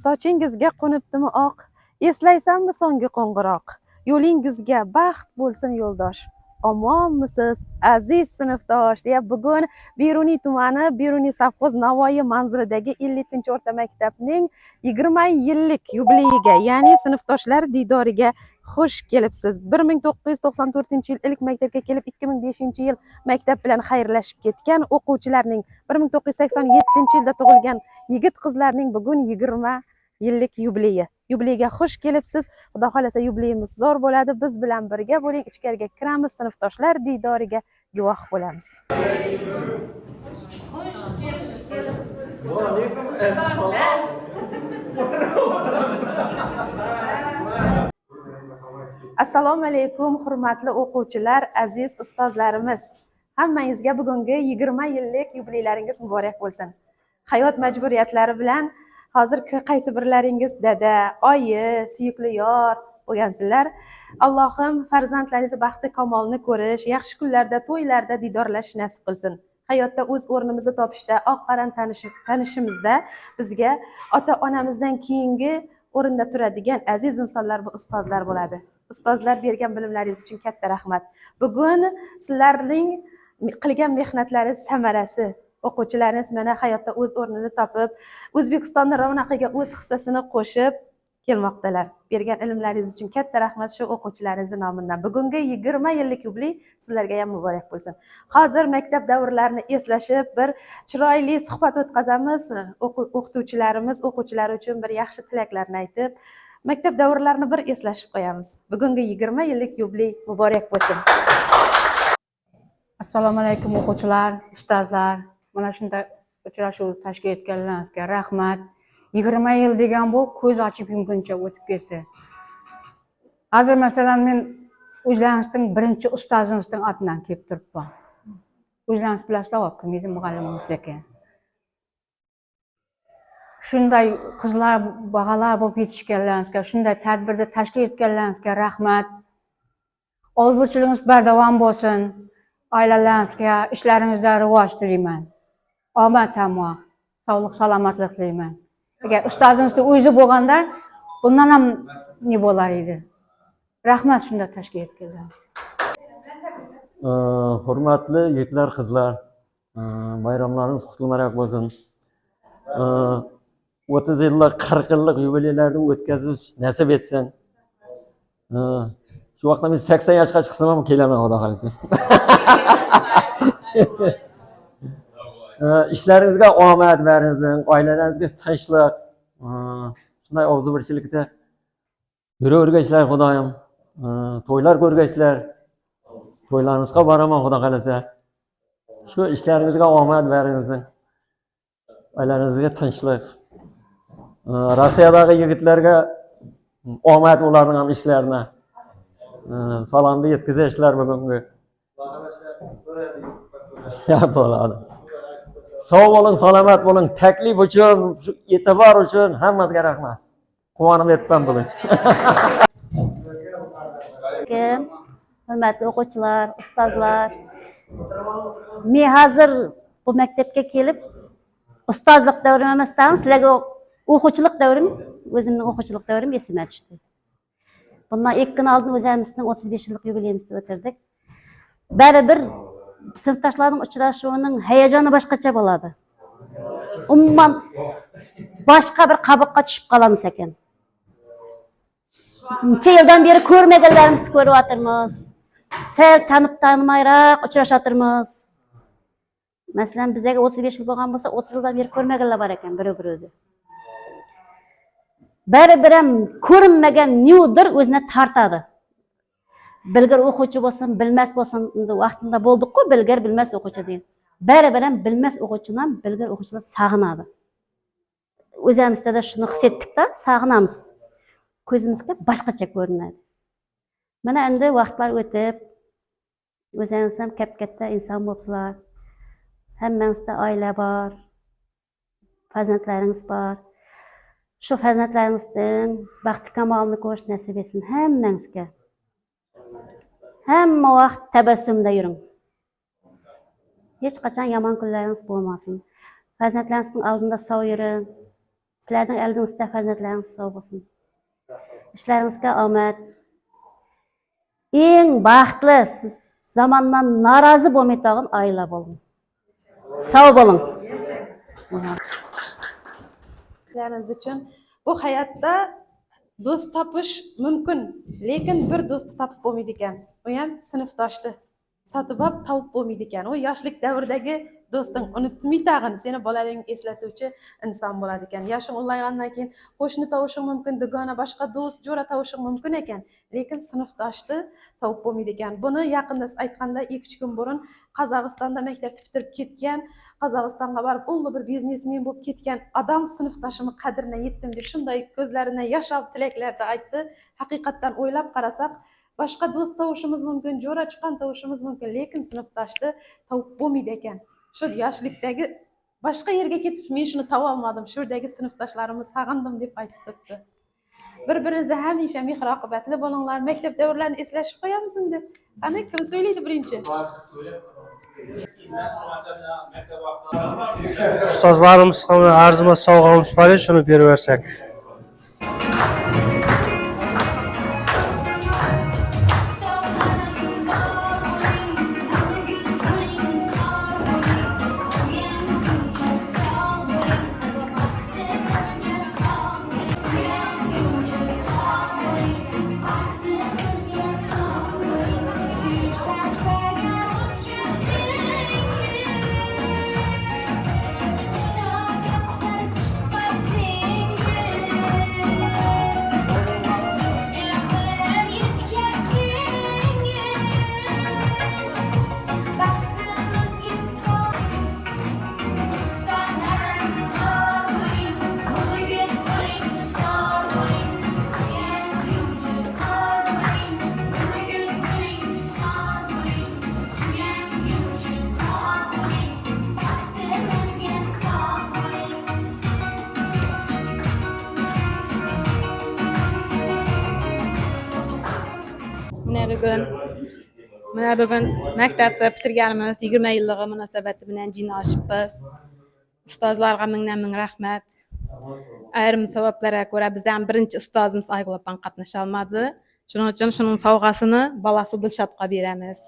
Sochingizga qo'nibdimi oq, eslaysanmi so'nggi qo'ng'iroq? Yo'lingizga baxt bo'lsin yo'ldosh. Omonmisiz aziz sinfdosh? deya bugun Beruniy tumani Beruniy savxoz Navoiy manzilidagi 50-o'rta maktabning 20 yillik yubileyiga, ya'ni sinfdoshlar diydoriga xush kelibsiz. 1994-yil ilk maktabga kelib 2005-yil maktab bilan xayrlashib ketgan o'quvchilarning, 1987-yilda tug'ilgan yigit qizlarning bugun 20 yillik yubileyi. Yubileyga xush kelibsiz. Xudo xolasa yubileyimiz zo'r bo'ladi. Biz bilan birga bo'ling. Ichkariga kiramiz, sinfdoshlar diydoriga guvoh bo'lamiz. Xush kelibsiz. Va alaykum assalom. Assalomu alaykum hurmatli o'quvchilar, aziz ustozlarimiz. Hammangizga bugungi 20 yillik yubileylaringiz muborak bo'lsin. Hayot majburiyatlari bilan hozir qaysi birlaringiz dada, oyi, suyukli yor bo'lgansizlar. Allohim farzandlaringiz baxti kamolni ko'rish, yaxshi kunlarda, to'ylarda diydorlashish nasib qilsin. Hayotda o'z o'rnimizni topishda, oq qaran tanishimizda bizga ota-onamizdan keyingi o'rinda turadigan aziz insonlar bu ustozlar bo'ladi. Ustozlar bergan bilimlaringiz uchun katta rahmat. Bugun sizlarning qilgan mehnatlaringiz samarasi, o'quvchilarimiz mana hayotda o'z o'rnini topib, O'zbekistonning ravnaqiga o'z hissasini qo'shib kelmoqdalar. Bergan ilmlaringiz uchun katta rahmat shu o'quvchilaringiz nomidan. Bugungi 20 yillik yubiley sizlarga ham muborak bo'lsin. Hozir maktab davrlarini eslashib, bir chiroyli suhbat o'tkazamiz. O'qituvchilarimiz o'quvchilar uchun bir yaxshi tilaklarni aytib, maktab davrlarini bir eslashib qo'yamiz. Bugungi 20 yillik yubiley muborak bo'lsin. Assalomu alaykum o'quvchilar, ustozlar. Mana shunday uchrashuv tashkil etganlaringizga rahmat. 20 yil degan bu ko'z ochib yumguncha o'tib ketdi. Hozir masalan men o'zlaringizning birinchi ustozingizning atidan kelib turibman. O'zlaringiz bilasizlar, kim edi muallimingiz ekan. Shunday qizlar, bog'alar bo'lib yetishganlaringizga, shunday tadbirda tashkil etganlaringizga rahmat. Obro'chilingiz bardavom bo'lsin. Oilalaringizga, ishlaringizda rivoj tilayman. Omad tamom, sog'lik, salomatlik tilayman. Agar ustozingizni o'zi bo'lganda, bundan ham ne bo'lar edi? Rahmat shunda tashkil etganlar. Hurmatli yigitlar, qizlar, bayramlaringiz qutlug' muborak bo'lsin. 30 yillik, 40 yillik yubileylarni o'tkazish nasib etsin. Shu vaqtda men 80 yoshga chiqsam ham kelaman, xudo xolasa. İşlaringizga omad beringlar, oilalaringizga tinchlik, shunday og'zubirchilikda yuravergaysizlar, xudoyim. To'ylar ko'rgaysizlar. To'ylaringizga boraman, xudo xolasa. Shu ishlaringizga omad beringlar. Oilalaringizga tinchlik. Rossiyadagi yigitlarga omad ularning ham ishlarini. Salomni yetkazishlar bugungi. Ya bo'ladi. Sog' bo'ling, salomat bo'ling. Taklif uchun, e'tibor uchun hammasiga rahmat. Quvonib yetdim bugun. Hurmatli o'quvchilar, ustozlar. Men hozir bu maktabga kelib ustozlik davrim emasdan, sizlarga o'quvchilik davrim, o'zimning o'quvchilik davrim esimga tushdi. Bundan 2 kun oldin o'zimizning 35 yillik yubileyimizni o'tirdik. Baribir sinfdoshlarning uchrashuvining hayajoni boshqacha bo'ladi. Umuman boshqa bir qaboqqa tushib qolamiz ekan. Necha yildan beri ko'rmaganlarimizni ko'ryapmiz. Sal tanib-tanimayroq uchrashatirmiz. Masalan, bizga 35 yil bo'lgan bo'lsa, 30 yildan beri ko'rmaganlar bor ekan bir-birini. Baribir ham ko'rinmagan newdir o'zini tortadi. Bilgir o'quvchi bo'lsin, bilmas bo'lsin, vaqtida bo'ldik-ku, bilgir bilmas o'quvchi degan. Baribir ham bilmas o'quvchidan bilgir o'quvchilar sog'inadi. O'zimizda da shuni his etdik-da, sog'inamiz. Ko'zimizga boshqacha ko'rinadi. Mana endi vaqtlar o'tib, o'zingiz ham katta inson bo'libsizlar. Hammangizda oila bor, farzandlaringiz bor. Shu farzandlaringizdan baxti kamolni ko'rish nasib etsin hammangizga. Hamma vaqt tabassumda yuring. Hech qachon yomon kunlaringiz bo'lmasin. Farzandlaringizning oldida sog' yuring. Sizlarning oldingizda farzandlaringiz sog' bo'lsin. İşlaringizga omad. Eng baxtli zamandan norozi bo'lmaydigan oila bo'ling. Sog' bo'ling. Sizlariniz uchun bu hayotda do'st topish mumkin, lekin bir do'stni topib bo'lmaydi ekan. U ham sinfdoshni sotib olib topib bo'lmaydi ekan. U yoshlik davridagi do'sting unutmay tag'in seni bolalaringni eslatuvchi inson bo'ladi ekan. Yoshing ulg'aygandan keyin qo'shni tovushing mumkin, dugona boshqa do'st, jo'ra tovushing mumkin ekan, lekin sinfdoshni topib bo'lmaydi ekan. Buni yaqinda aytganda 2-3 kun burun Qozog'istonda maktabni bitirib ketgan, Qozog'istonga borib ulug' bir biznesmen bo'lib ketgan odam sinfdoshimni qadrini yetdim deb shunday ko'zlaridan yosh olib tilaklarda aytdi. Haqiqatdan o'ylab qarasak, boshqa do'st tovushimiz mumkin, jo'ra chiqqan tovushimiz mumkin, lekin sinfdoshni topib bo'lmaydi ekan. Shu yoshlikdagi boshqa yerga ketib men shuni topa olmadim, shu yerdagi sinfdoshlarimni sog'indim deb aytib turibdi. Bir-biringizni hamisha mehr oqibatli bo'linglar. Maktab davrlarini eslashib qo'yamiz endi. Qani kim so'ylaydi birinchi? Ustozlarimiz ham arzimas sovg'amiz bor, shuni berib bersak. Mana bugun maktabni bitirganimiz 20 yilligi munosabati bilan jinoshibmiz. Ustozlarga ming rahmat. Ayrim sabablarga ko'ra bizdan birinchi ustozimiz Ayg'ulopdan qatnasha olmadi. Shuning uchun shuning sovg'asini bolasi Dilshodga beramiz.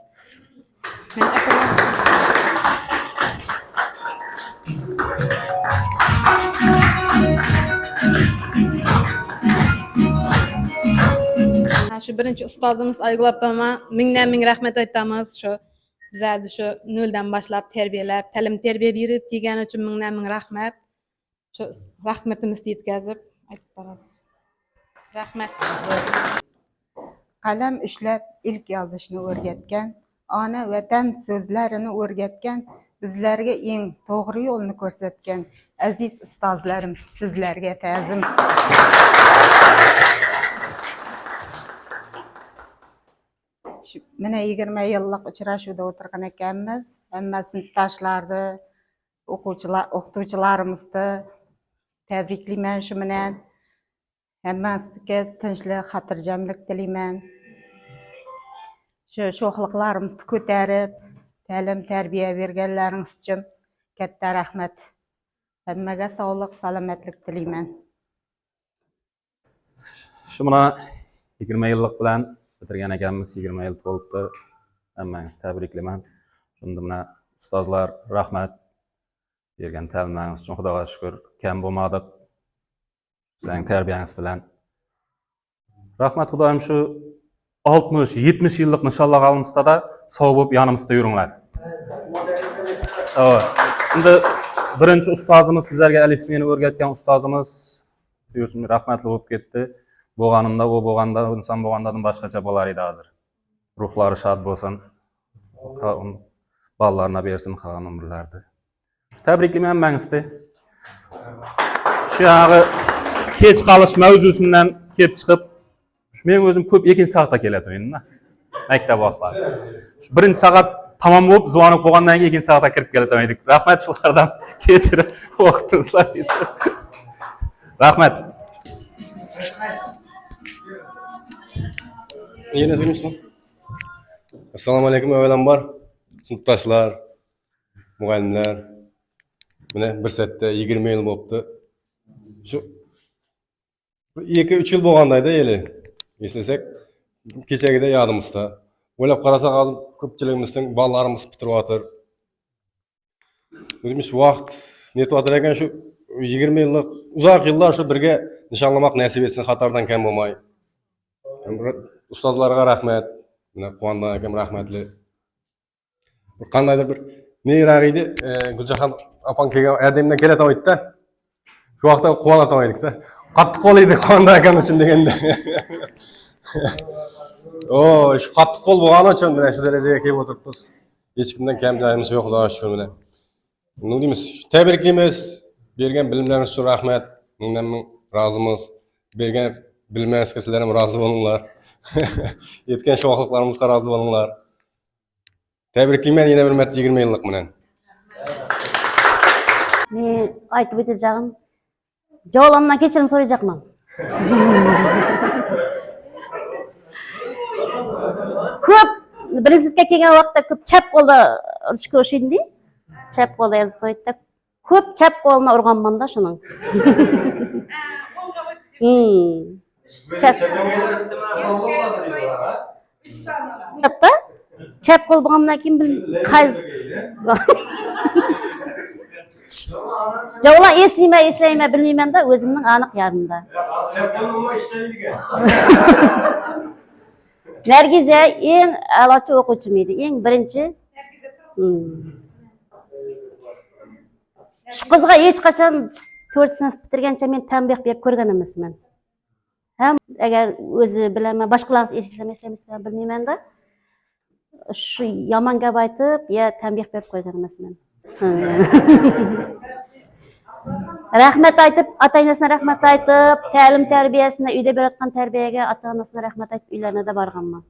Shu birinchi ustozimiz Ayg'ulopga ming rahmat aytamiz. Shu bizlarni shu noldan boshlab tarbiyalab, ta'lim-tarbiya berib kelgani uchun ming rahmat. Shu rahmatimizni yetkazib aytib borasiz. Rahmat. Qalam ushlab ilk yozishni o'rgatgan, ona vatan so'zlarini o'rgatgan, bizlarga eng to'g'ri yo'lni ko'rsatgan aziz ustozlarim, sizlarga ta'zim. Mana 20 yillik uchrashuvda o'tirgan ekanmiz. Hamma sinfdoshlarni, o'qituvchilarimizni tabriklayman shu bilan. Hammasiga tinchlik, xotirjamlik tilayman. Shu sho'xliqlarimizni ko'tarib, ta'lim-tarbiya berganlaringiz uchun katta rahmat. Hammaga sog'lik, salomatlik tilayman. Shu mana 20 yillik bilan bitirgan ekanmiz, 20 yil bo'libdi. Hammangizni tabriklayman. Shunda mana ustozlar rahmat bergan ta'limlaringiz uchun Xudoga shukr. Kam bo'lmadik. Sizning tarbiyangiz bilan. Rahmat Xudoyim shu 60-70 yillik inshaalloh olimizda da sog' bo'lib yonimizda yuringlar. Endi birinchi ustozimiz bizlarga alifbeni o'rgatgan ustozimiz buyursin rahmatli bo'lib ketdi. Bo'lganimda u bo'lganda inson bo'lgandan boshqacha bo'lar edi hozir. Ruhlari shod bo'lsin. Bolalarına bersin qolgan umrlarni. Tabriklayman hammangizni. Shu yağı kech qolish mavzusidan kelib chiqib, men o'zim ko'p ekin soatda keladiman, maktab vaqtlari. Birinchi soat tamom bo'lib, zvonok bo'lgandan keyin ekin soatga kirib keladiman. Rahmat shulardan kechirib vaqtingizni berdi. Rahmat. Yine söylüyorsun. Assalamu alaikum avvalambor sinfdoshlar, muallimlar. Mana bir satda 20 yil bo'libdi. Şu 2-3 yıl bo'lgandayda eli. Eslasak, kechagida yodimizda. O'ylab qarasak, hozir ko'pchiligimizning bolalarimiz bitiryapti. O'zimiz vaqt netyapti ekan shu 20 yillik uzoq yillar shu birga nishonlamoq nasib etsin, xatardan kam bo'lmay. Ustozlarga rahmat. Mana Quvondan akam rahmatli. Qandaydir bir neyroq edi, Guljahan opam kelgan adamdan kelatan aytdi. Shu vaqtda quvonatan edikda. Qattiq qo'l edi Quvondan akam uchun deganda. Shu qattiq qo'l bo'lgani uchun mana shu darajaga kelib o'tiribmiz. Hech kimdan kam joyimiz yo'q, Xudoga shukr bilan. Nima deymiz? Tabriklaymiz. Bergan bilimlaringiz uchun rahmat. Mingdan ming rozimiz. Bergan bilimlaringizga sizlar ham rozi bo'linglar. Yetgan shohliqlarimizga rozi bo'linglar. Tabriklayman yana bir marta 20 yillik bilan. Men aytib o'tacağım. Javolamdan kechirim so'rayapman. Ko'p birinchi sinfga kelgan vaqtda ko'p chap qo'lda urishga o'shindi. Chap qo'lda yozib aytdi. Ko'p chap qo'lni urganman-da shuning. Chap chap qo'l bo'lgandan keyin qaysi Javolan eslayman bilmayman-da, o'zimning aniq yodimda. Nargiza eng a'lochi o'quvchim edi, eng birinchi. Shu qizga hech qachon 4 sinf bitirgancha men tanbeh berib ko'rgan emasman. Ham agar o'zi bilaman, boshqalarni eslamasa bilmayman-da. Shu yomon gap aytib, ya tanbeh berib ko'rgan emasman. Rahmat aytib, ota-onasiga rahmat aytib, ta'lim tarbiyasini uyda berayotgan tarbiyaga ota-onasiga rahmat aytib uylarida borganman.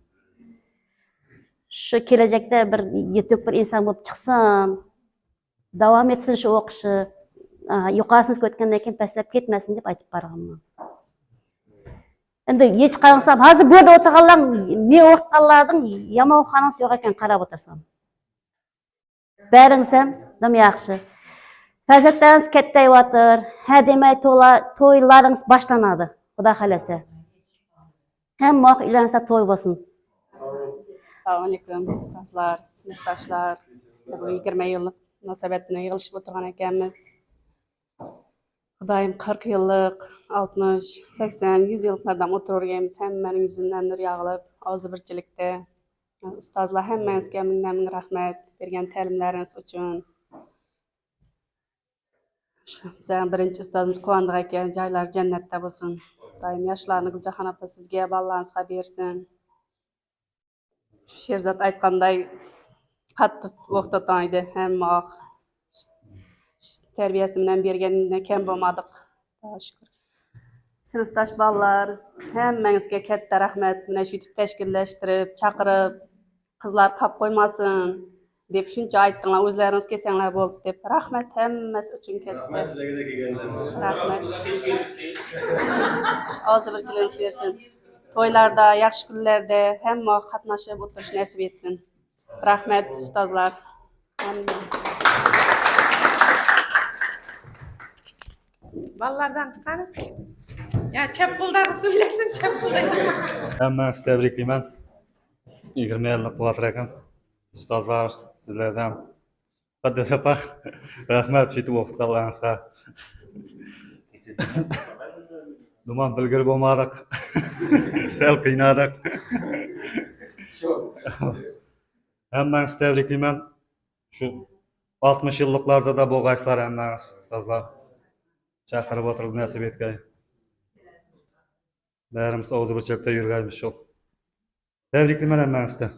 Shu kelajakda bir yetuk bir inson bo'lib chiqsam, davom etsin shu o'qishi, yuqori sinfga o'tgandan keyin pastlab ketmasin deb aytib borganman. Endi hech qarasam, hozir bu yerda o'tirganlar men o'qitganlarning yomon o'qiganingiz yo'q ekan qarab o'tirsam. Baringsam, nima yaxshi. Farzandlaringiz kattayyotir, ha demay to'ylaringiz boshlanadi, Xudo xolasa. Hamma uylaringizda to'y bo'lsin. Assalomu alaykum ustozlar, sinfdoshlar. Bu 20 yillik munosabatni yig'ilishib o'tirgan ekanmiz. Xudoyim 40 yillik, 60, 80, 100 yillardan o'tirganmiz. Hammaning yuzidan nur yog'ilib, og'zibirchilikda. Ustozlar hammangizga mingdan ming rahmat bergan ta'limlaringiz uchun. Bizning birinchi ustozimiz Quvondiq aka, joylari jannatda bo'lsin. Xudoyim yoshlarni Guljahan opa sizga, bolalaringizga bersin. Sherzod aytganday qattiq o'qitgan edi, hamma tarbiyasi bilan berganidan kam bo'lmadik. Xudoga shukr. Sinfdosh bolalar, hammangizga katta rahmat. Mana shu yutib tashkillashtirib, chaqirib, qizlar qolib qo'ymasin deb shuncha aytdinglar, o'zlaringiz kelsanglar bo'ldi deb. Rahmat hammasi uchun katta. Rahmat. Og'zibirchilingiz bersin. To'ylarda, yaxshi kunlarda hamma qatnashib o'tirish nasib etsin. Rahmat ustozlar. Bolalardan qani? Ya chap qo'ldagi so'ylasin, chap qo'ldagi. Hammangizni tabriklayman. 20 yillik bo'lar ekan. Ustozlar, sizlardan Muqaddas opa, rahmat shu o'qitganlaringizga. Dumon bilgir bo'lmadik. Sal qiynadik. Hammangizni tabriklayman. Shu 60 yilliklarda da bo'lgaysizlar hammangiz, ustozlar. Chaqirib o'tirib nasib etgan. Barimiz o'zi bir chekda yurganmiz shu. Tabriklayman hammangizni.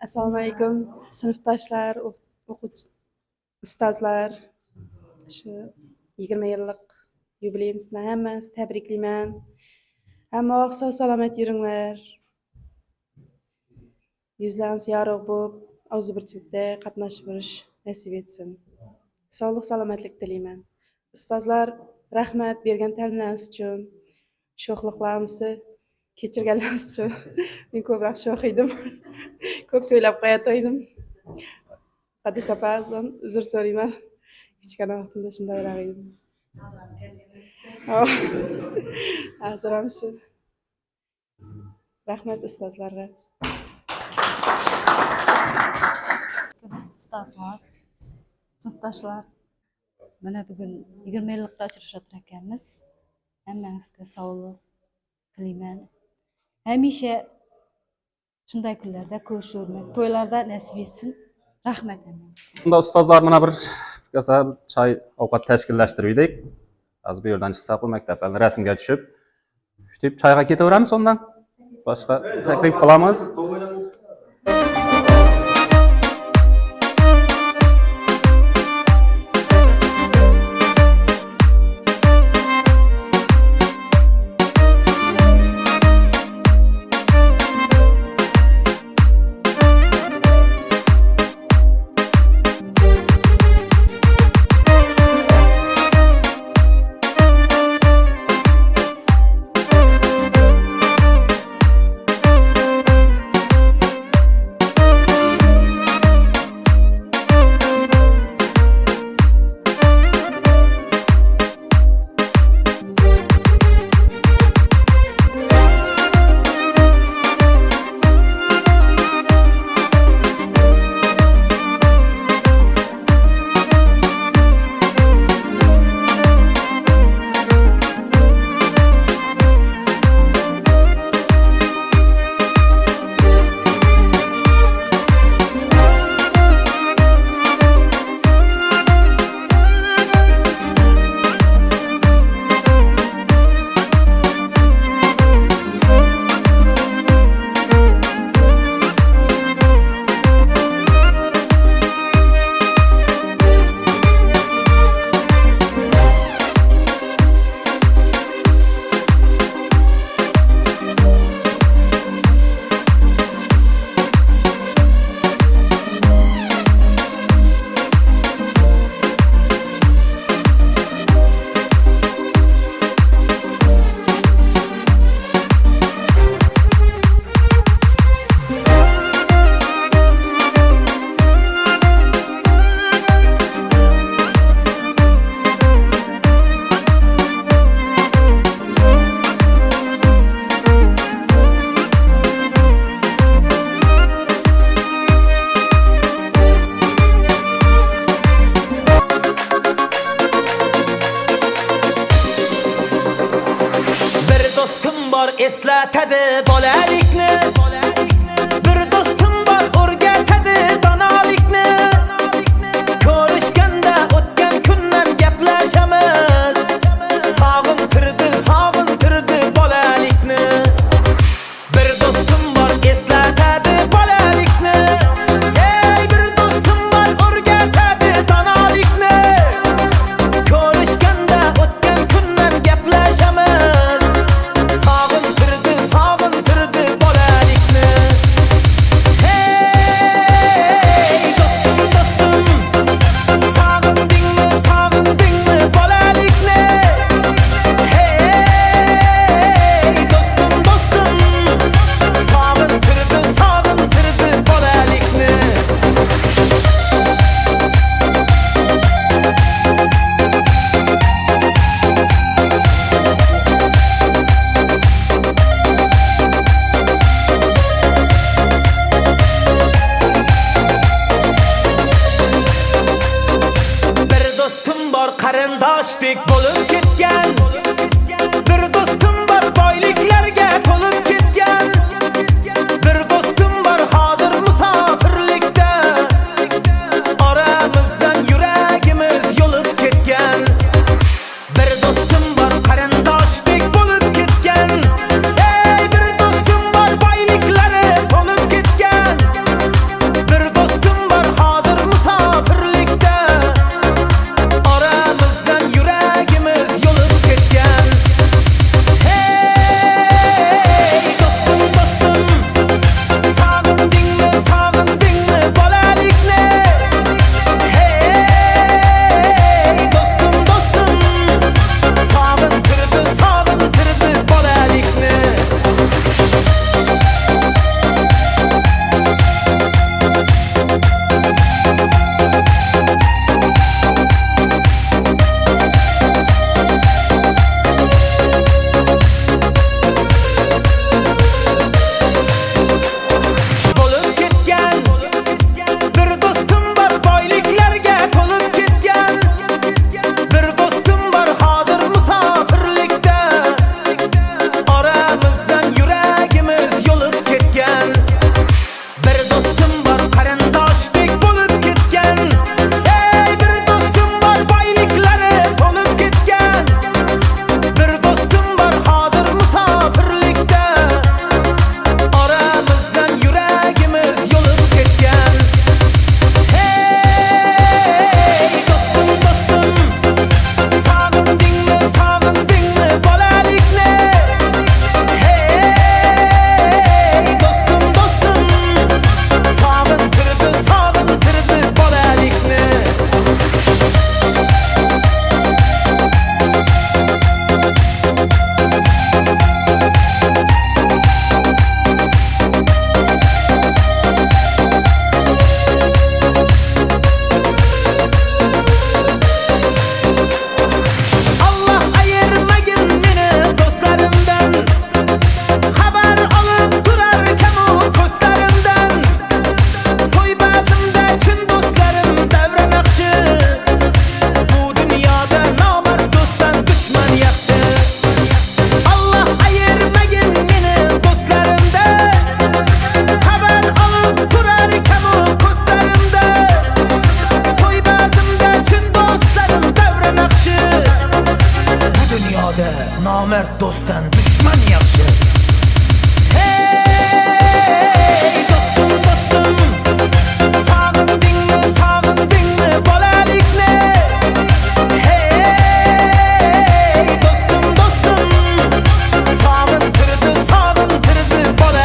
Assalomu alaykum sinfdoshlar, o'quvchi ustozlar. Shu 20 yillik yubileyimizni hammamizni tabriklayman. Hamma sog' salomat yuringlar. Yuzlaringiz yorug' bo'lib, og'zibirchilikda qatnashib yurish nasib etsin. Sog'lik, salomatlik tilayman. Ustozlar, rahmat bergan ta'limlaringiz uchun, sho'xliqlarimizni kechirganlaringiz uchun. Men ko'proq sho'x edim. Ko'p so'ylab qo'yatdim. Hadi sapazdan uzr so'rayman. Kichkina vaqtimda shundayroq edim. Hozir ham shu. Rahmat ustozlarga. Ustozlar, sinfdoshlar. Mana bugun 20 yillikda uchrashib ekanmiz. Hammangizga sog'lik tilayman. Hamisha shunday kunlarda ko'rishurman. To'ylarda nasib etsin. Rahmat hammangizga. Bunda ustozlar mana bir kasa choy ovqat tashkillashtirdik. Hozir bu yerdan chiqsak bu maktabdan rasmga tushib, deb choyga ketaveramiz ondan. Boshqa taklif qilamiz. eslatadi bolalikni. Bir do'stim bor o'rgatadi donolikni. Ko'rishganda o'tgan kundan gaplashamiz. Sog'intirdi bolalikni. Bir do'stim bor eslatadi bolalikni. Ey bir do'stim bor o'rgatadi donolikni. Ko'rishganda o'tgan kundan gaplashamiz. Sog'intirdi bolalikni. Hey do'stim sog'indingmi bolalikni? Hey do'stim sog'intirdi bolalikni. Bir do'stim bor qarindoshdek bo'lib ketgan. Bir do'stim bor boyliklarga to'lib ketgan. Bir do'stim bor hozir musofirlikda. Oramizdan yuragimiz yo'lib ketgan. Bir do'stim bor qarindoshdek bo'lib ketgan. Ey bir do'stim bor boyliklari to'lib ketgan. Bir do'stim bor hozir musofirlikda. Oramizdan yuragimiz yo'lib nomard do'stdan dushman yaxshi. Hey do'stim do'stim, sog'indingmi bolalikni? Hey do'stim do'stim, sog'intirdi bola.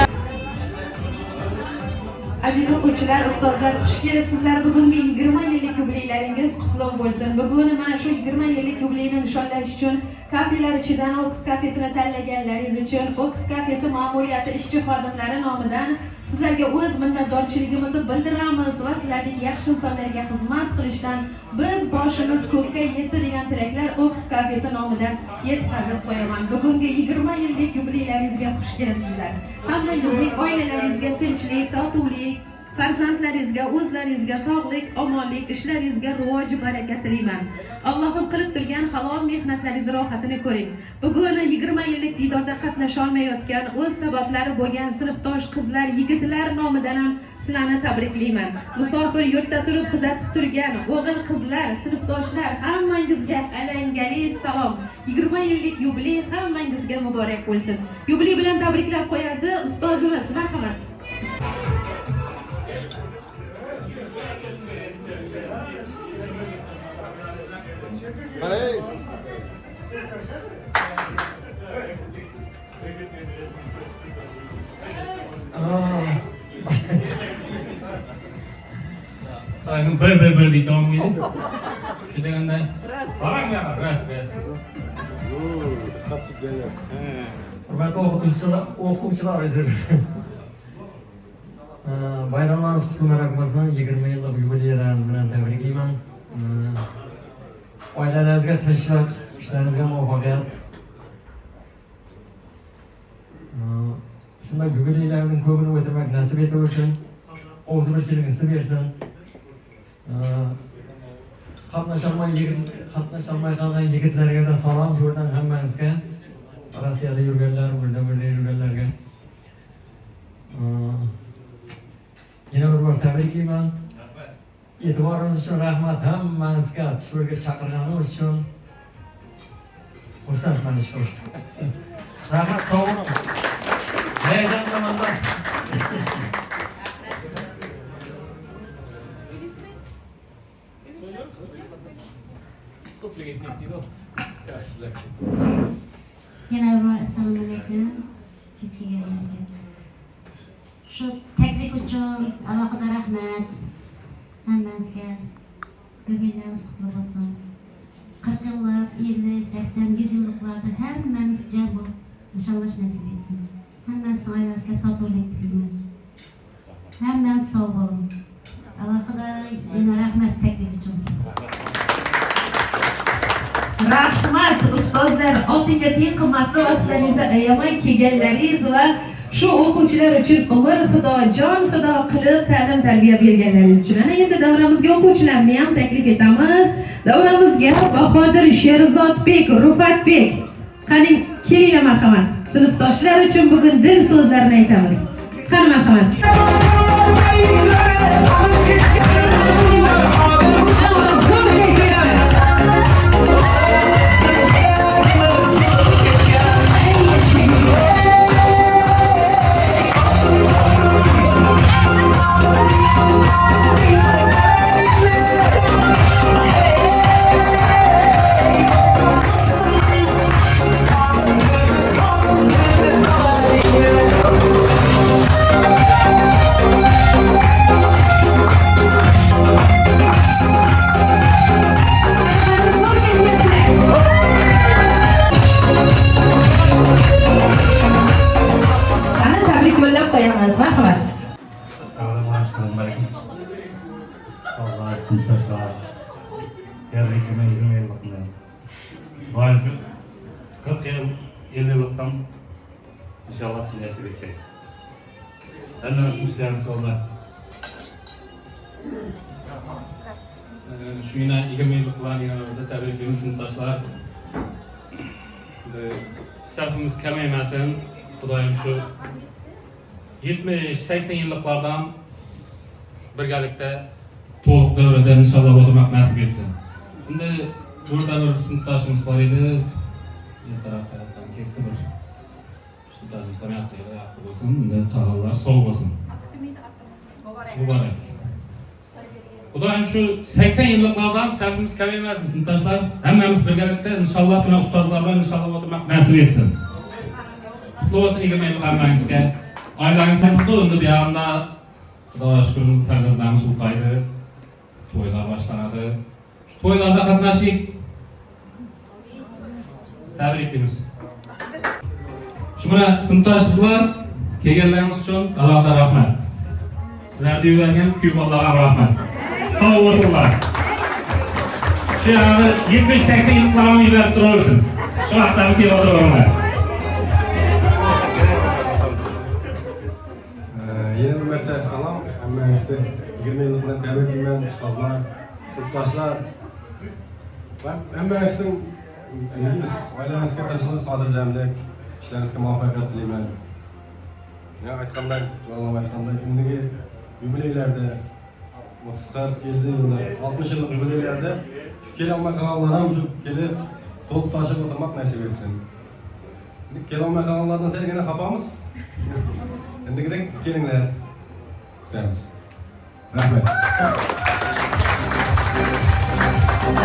Aziz o'quvchilar, ustozlar, xush kelibsizlar. Bugungi 20 yillik yubileylaringiz qutlug' bo'lsin. Bugun mana shu 20 yillik yubileyni nishonlash uchun kafelar ichidan Oks kafesini tanlaganlaringiz uchun Oks kafesi ma'muriyati ishchi xodimlari nomidan sizlarga o'z minnatdorchiligimizni bildiramiz va sizlardek yaxshi insonlarga xizmat qilishdan biz boshimiz ko'kka yetdi degan tilaklar Oks kafesi nomidan yetkazib qo'yaman. Bugungi 20 yillik yubileylaringizga xush kelibsizlar. Hammangizning oilalaringizga tinchlik, totuvlik, farzandlaringizga, o'zlaringizga sog'lik, omonlik, ishlaringizga rivoj, baraka tilayman. Allohim qilib turgan halol mehnatlaringiz rohatini ko'ring. Bugun 20 yillik didorda qatnasha olmayotgan, o'z sabablari bo'lgan sinfdosh qizlar, yigitlar nomidan ham sizlarni tabriklayman. Musofir yurtda turib kuzatib turgan o'g'il qizlar, sinfdoshlar, hammangizga alangali salom. 20 yillik yubiley hammangizga muborak bo'lsin. Yubiley bilan tabriklab qo'yadi ustozimiz. Marhamat. Sayın bir diyeceğim gibi. Şu deganda. Barang ya, ras. Hurmatli o'quvchilar, bayramlaringiz qutlug' bo'lsin. 20 yillik yubileylaringiz bilan tabriklayman. Oilalaringizga tinchlik, ishlaringizga muvaffaqiyat. Shunday yubileylarning ko'pini o'tirmak nasib etaversin. O'zbekchiligimizni bersin. Qatnasholmay qolgan yigitlarga da salom, jo'rdan hammangizga. Rossiyada yurganlar, burada yurganlarga. Yana bir bor tabriklayman. E'tiboringiz uchun rahmat. Hammangizga tushirga chaqirganingiz uchun xursandman. Rahmat, sog' bo'ling. Hayajondaman. Yana bir assalomu alaykum. Kechgalarga. Shu taklif uchun alohida rahmat. Hammangizga yubileyingiz qutlug' bo'lsin. 40 yillik, 50, 80, 100 yilliklarda hammamiz jam bo'lib nishonlash nasib etsin. Hammasini oilasiga totuvlik tilayman. Hammangiz sog' bo'ling. Alohida yana rahmat taklif uchun. Rahmat ustozlar, oltinga teng qimmatli vaqtlaringizni ayamay kelganlaringiz va shu o'quvchilar uchun umr fido, jon fido qilib ta'lim tarbiya berganlaringiz uchun. Ana endi davramizga o'quvchilarni ham taklif etamiz. Davramizga Bahodir Sherzodbek, Rufatbek. Qani kelinglar marhamat. Sinfdoshlar uchun bugun dil so'zlarini aytamiz. Qani marhamat. Marhamat. Allah sinfdoshlar. Tabriklayman 20 yillik bilan. Ba'zi 40 yil, 50 yillikdan inshaalloh nasib etsin. Hammamiz ishlarimiz qo'lda. Shu yana 20 yillik bilan yana tabriklayman sinfdoshlar. Safimiz kamaymasin. Xudoyim shu 70-80 yilliklardan birgalikda to'liq davrada inshaalloh o'tirmoq nasib etsin. Endi burada bir sinfdoshimiz bor edi. Ertaroq hayotdan ketdi bir shu ta'lim samimiyatiga yaxshi bo'lsin, unda taqdirlar sog' bo'lsin. Muborak. Xudoyim shu 80 yilliklardan safimiz kamaymasin, sinfdoshlar. Hammamiz birgalikda inshaalloh buni ustozlar bilan inshaalloh o'tirmoq nasib etsin. Qutlug' bo'lsin 20 yillik hammangizga. Oilangiz qutlug' bo'ldi. Bu yerda Xudoga shukr, farzandlarimiz ulg'aydi. To'ylar boshlanadi. Shu to'ylarda qatnashib tabriklaymiz. Shu bilan sinfdoshlar kelganlarimiz uchun alohida rahmat. Sizlarga yuborgan kuyovlarga rahmat. Sog' bo'lsinlar. Shu yerda 70-80 yillarni yuborib turaversin. Shu vaqtdan kelib o'tiraverlar. Yeni bir marta salom. Hammangizga 20 yil bilan tabriklayman, ustozlar, sinfdoshlar. Va hammangizning oilangizga tinchlik, xotirjamlik, ishlaringizga muvaffaqiyat tilayman. Ya aytganday, Alloh aytganday, kundagi yubileylarda 30-50 yilda, 60 yillik yubileylarda kelolmay qolanlar ham shu kelib to'lib toshib o'tirmoq nasib etsin. Kelolmay qolanlardan sirgina xafamiz. Endigidek kelinglar. Kutamiz. Rahmat.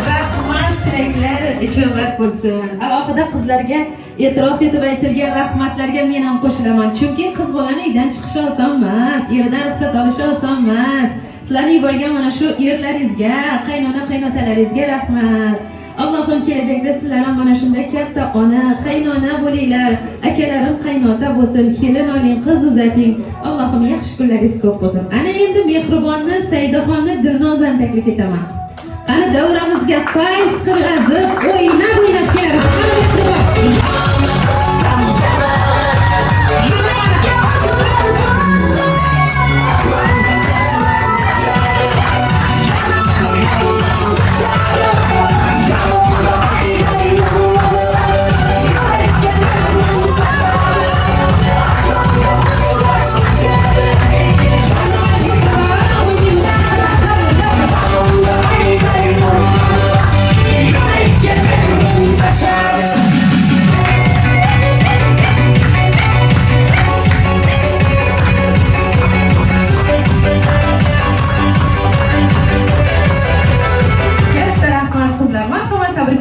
Rahmat, tilaklar ijobat bo'lsin. Alohida qizlarga e'tirof etib aytilgan rahmatlarga men ham qo'shilaman. Chunki qiz bolani uydan chiqishi oson emas, eridan ruxsat olishi oson emas. Sizlarni yuborgan mana shu erlaringizga, qaynona qaynotalaringizga rahmat. Allohim kelajakda sizlar ham mana shunday katta ona, qaynona bo'linglar. Akalarim qaynota bo'lsin, kelin oling, qiz uzating. Allohim yaxshi kunlaringiz ko'p bo'lsin. Ana endi Mehribonni, Saidaxonni, Dilnozani taklif etaman. Qani davramizga fayz qirg'azib, o'ynab kelamiz.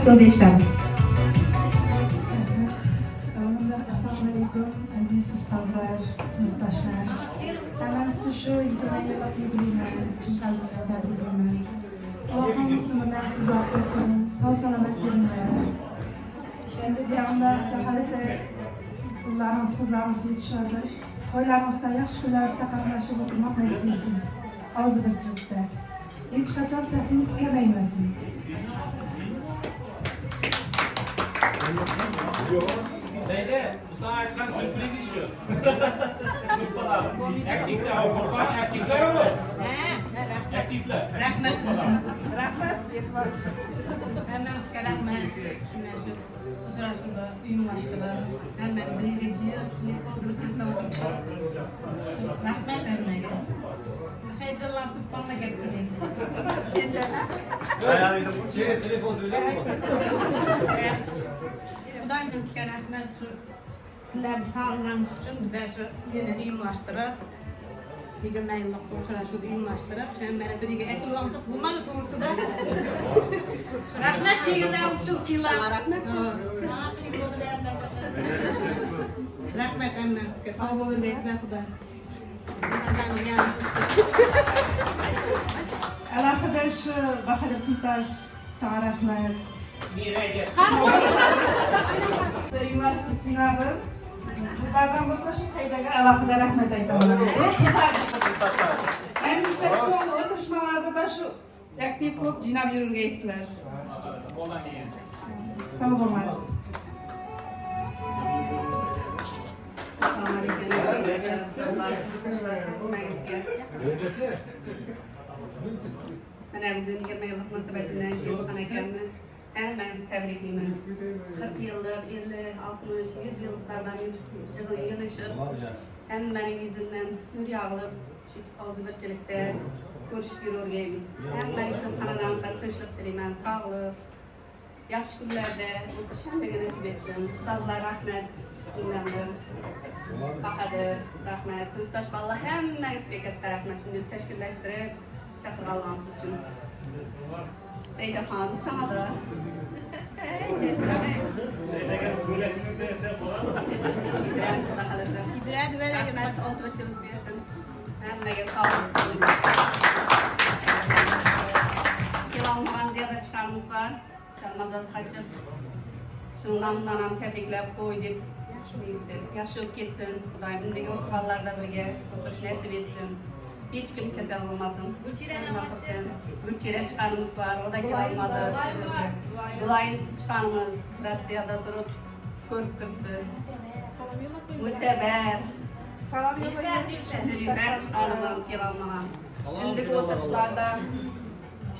So'z eshitamiz. Assalomu alaykum aziz ustozlar, sinfdoshlar. Hammamizni shu 20 yillik yubileyni chin qalbimdan tabriklayman. Allohim umrlaringiz uzoq bo'lsin, sog' salomat bo'linglar. Endi bu yoqda qalasa qizlarimiz yetishadi. To'ylarimizda yaxshi kunlarimizda qatnashib o'tirmoq nasib etsin. Hozir bir chiqdi. Hech qachon safimiz kamaymasin. Sayda, bu sana aytgan sürpriz işi. Aktifler, kurban aktifler mi? Aktifler. Rahmat. Rahmat. Hammamizga rahmat. Shunday shu uchrashuvda uyushtirib, hammani birinchi shunday hozircha o'tiribsiz. Rahmat hammaga. Heyecanlanib turibman gap qiling. Yani bu telefon söyleyeyim mi? Xudoyimizga rahmat, shu sizlarni sog'lig'ingiz uchun biza shu meni uyumlashtirib 20 yillik uchrashuvni uyumlashtirib shu meni biriga aqllansak bo'lmaydi to'g'risida. Rahmat deganlarimiz uchun sizlar rahmat. Rahmat hammangizga. Sog' bo'linglar Xudo. Alohida shu Bahodir sinfdosh sana rahmat. Uyushtiruvchilarni qizlardan bo'lsa shu Saidaga alohida rahmat aytaman. Hamisha so'nggi o'tirishmalarda shu aktiv bo'lib jinab yurgaysizlar. Sog' bo'lmadi. Mana bu 20 yillik munosabat bilan Jilxon akamiz hammangizni tabriklayman. 40 yillik, 50, 60, 100 yillardan yig'ilishib, hammaning yuzidan nur yog'ilib, shu yaxshi kunlarda o'tishingizni nasib etsin. Ustozlar rahmat. Sizlarga Bahadur rahmat. Sinfdosh bolalar hammangizga katta rahmat. Shuni tashkillashtirib chaqirganligingiz uchun. Saidaxon, sana da. Rahmat, ozroqchimiz bersin. Hammaga sog'lik. Kelolmagan ziyorat chiqarimiz bor. Salmazaz qochib. Shundan bundan ham tabriklab qo'y deb yaxshi o'tib ketsin. Xudoyim undagi o'tganlarda birga o'tirish nasib etsin. Hech kim kasal bo'lmasin. Gulchira chiqarimiz bor, o da kelolmadi. Bulayın chiqarimiz Rossiyada turib ko'rib turibdi. Muteber. Salom chiqarimiz kelolmagan. Undagi o'tirishlarda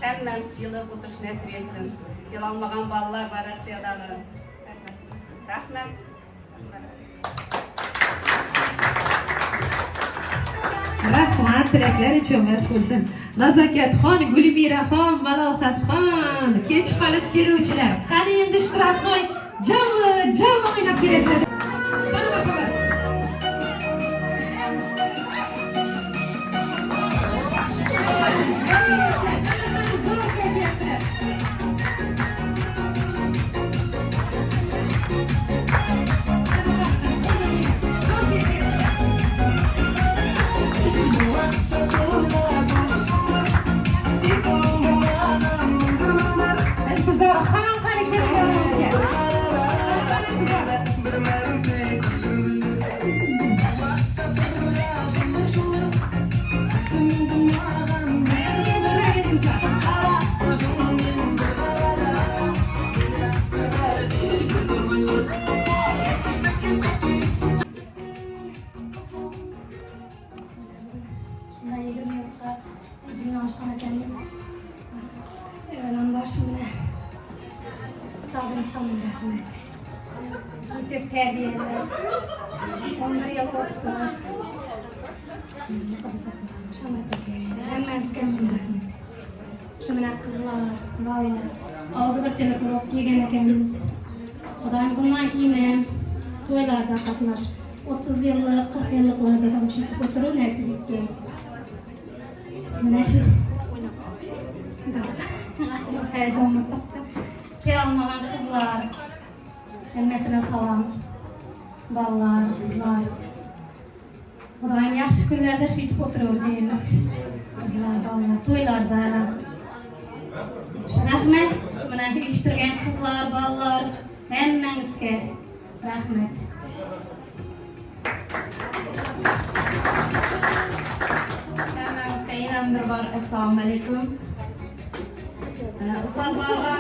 hammamiz yig'ilib o'tirish nasib etsin. Kelolmagan bolalar va Rossiyadagi rahmat. Rahmat, tilaklar uchun bo'lsin. Nazokatxon, Gulmiraxon, Malohatxon, kech qolib keluvchilar. Qani endi ishtirokni jalli o'ynab kelasizlar. Ciddi terbiyeler, 11 yıl olsun. Hemen kendimiz. Şuna kızlar, böyle. Ağzı bir çelik olup yegen ekemiz. Odayım bundan yine toylarda katlaş. 30 yıllık, 40 yıllıklarda da uçup oturur nasip etti. Güneşi. Çok heyecanlı. Kelolmagan kızlar. Mesela salam. Ballar, kızlar. Xudoyim yaxshi kunlarda shuyitib o'tiraveramiz. Qizlar, ballar, to'ylarda. Rahmat. Mana uyushtirgan qizlar, ballar, hammangizga rahmat. Hammangizga yana bir bor assalomu alaykum. Ustozlarga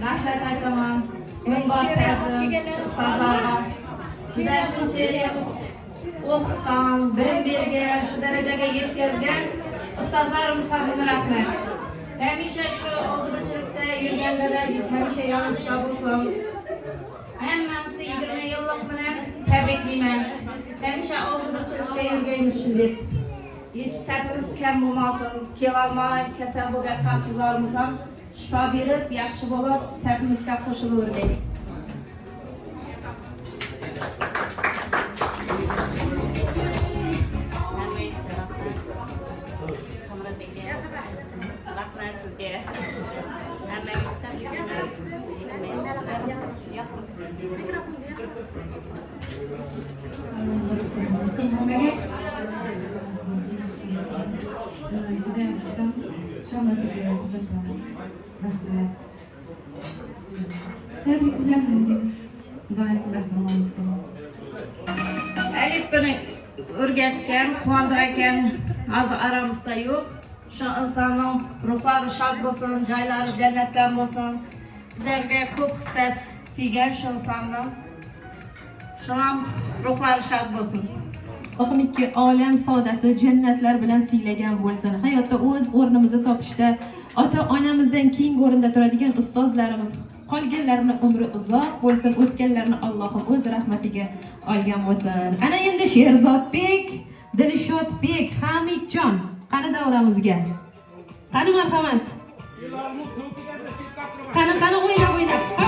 rahmat aytaman. Men bor ta'zim ustozlarga. Sizlar shunchalik o'qitgan, bilim bergan, shu darajaga yetkazgan ustozlarimiz ham rahmat. Hamisha shu o'zbirchilikda yurganlarda hamisha yonimizda bo'lsin. Hammamizni 20 yillik bilan tabriklayman. Hamisha o'zbirchilikda yurganmiz shu deb. Hech safimiz kam bo'lmasin. Kelolmay kasal bo'lgan qizlarimiz ham shifo berib, yaxshi bo'lib, safimizga qo'shilaveraylik. Elif beni o'rgatgan, quvontirgan hozir aramizda yo'q. Shu insonning ruhlari shod bo'lsin, joylari jannatdan bo'lsin. Bizlarga ko'p hissasi tegan shu insonning. Shunam ruhlari shod bo'lsin. Allohimki olam saodati jannatlar bilan siylagan bo'lsin. Hayotda o'z o'rnimizni topishda ota-onamizdan keyingi o'rinda turadigan ustozlarimiz qolganlarni umri uzoq bo'lsin, o'tganlarni Allohim o'z rahmatiga olgan bo'lsin. Ana endi Sherzodbek, Dilshodbek, Hamidjon qani davramizga. Qani marhamat. Qani o'ynab.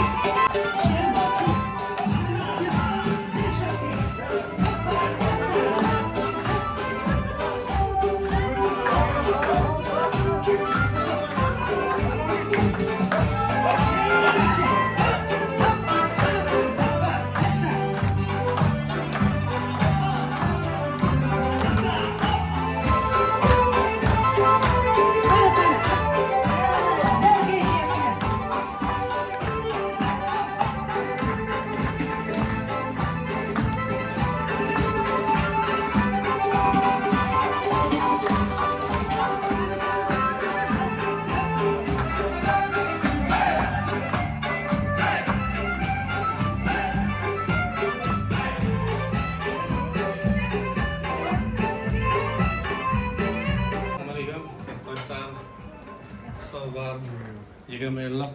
20 yıllık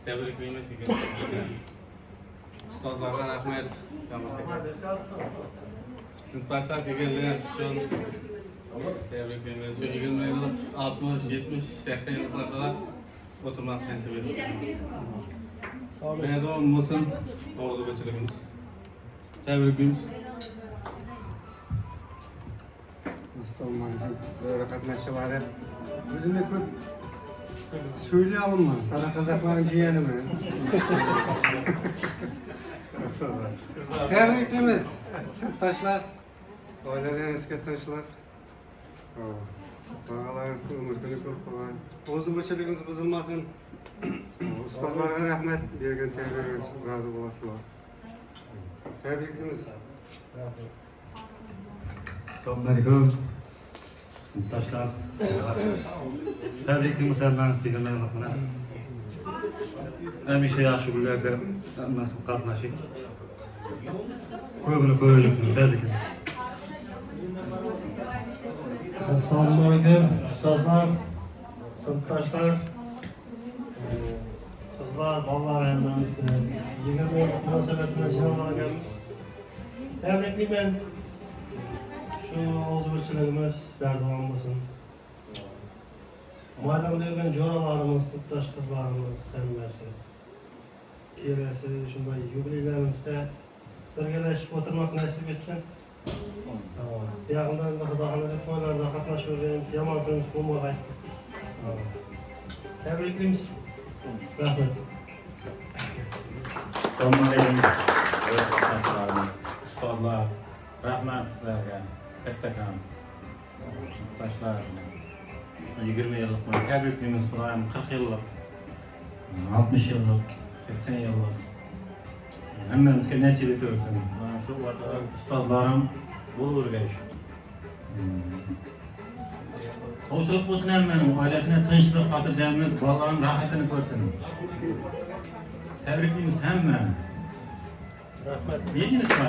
tebriklaymiz. Ustazlarga rahmet. Sınıftaşlar geldiğiniz için tebriklaymiz. Şu 20 yıllık 60, 70, 80 yıllıklarda da oturmak nasip etsin. Bana da olmasın, oğlu geçirimiz. Tebriklaymiz. Assalomualaikum. Qatnashchilar. O'zimni ko'p söyley olma. Sadaqa zakman jiyaniman. Tebriklaymiz. Sinfdoshlar, oilalaringizga tinchlik. Bolalaringiz umr kuni ko'p bo'lsin. O'zboshchiligingiz buzilmasin. Ustozlarga rahmat bergan tarbiyalaringiz rozi bo'lasizlar. Tebriklaymiz. Assalomu alaykum. Sinfdoshlar. Tabriklaymiz hammamiz degan bilan. Hamisha yaxshi kunlarda hammasi qatnashing. Ko'pini ko'raylik. Tabriklaymiz. Assalomu alaykum ustozlar, sinfdoshlar, qizlar, bolalar hamma 20 yil munosabat bilan nishonlanganmiz. Tabriklayman. Shu o'zboshchiligimiz bardavom bo'lsin. Maydonda yurgan jo'ralarimiz, sinfdosh qizlarimiz hammasi kelasi shunday yubileylarimizda birgalashib o'tirmoq nasib etsin. Yaqinda Xudo xohlasa to'ylarda qatnashaveramiz, yomon kunimiz bo'lmag'ay. Tabriklaymiz. Rahmat. Assalomu alaykum. Ustozlar, rahmat sizlarga. Kattakon sinfdoshlar 20 yillik tabriklaymiz. Xudoyim 40 yillik, 60 yillik, 80 yillik hammamizga nasib etaversin. Mana shu o'rtada ustozlarim bo'lavergay. Sog'lik bo'lsin hammaning, oilasine tinchlik, xotirjamlik, bolalarim rohatini ko'rsin. Tabriklaymiz hammani. Rahmat. Yediniz mi?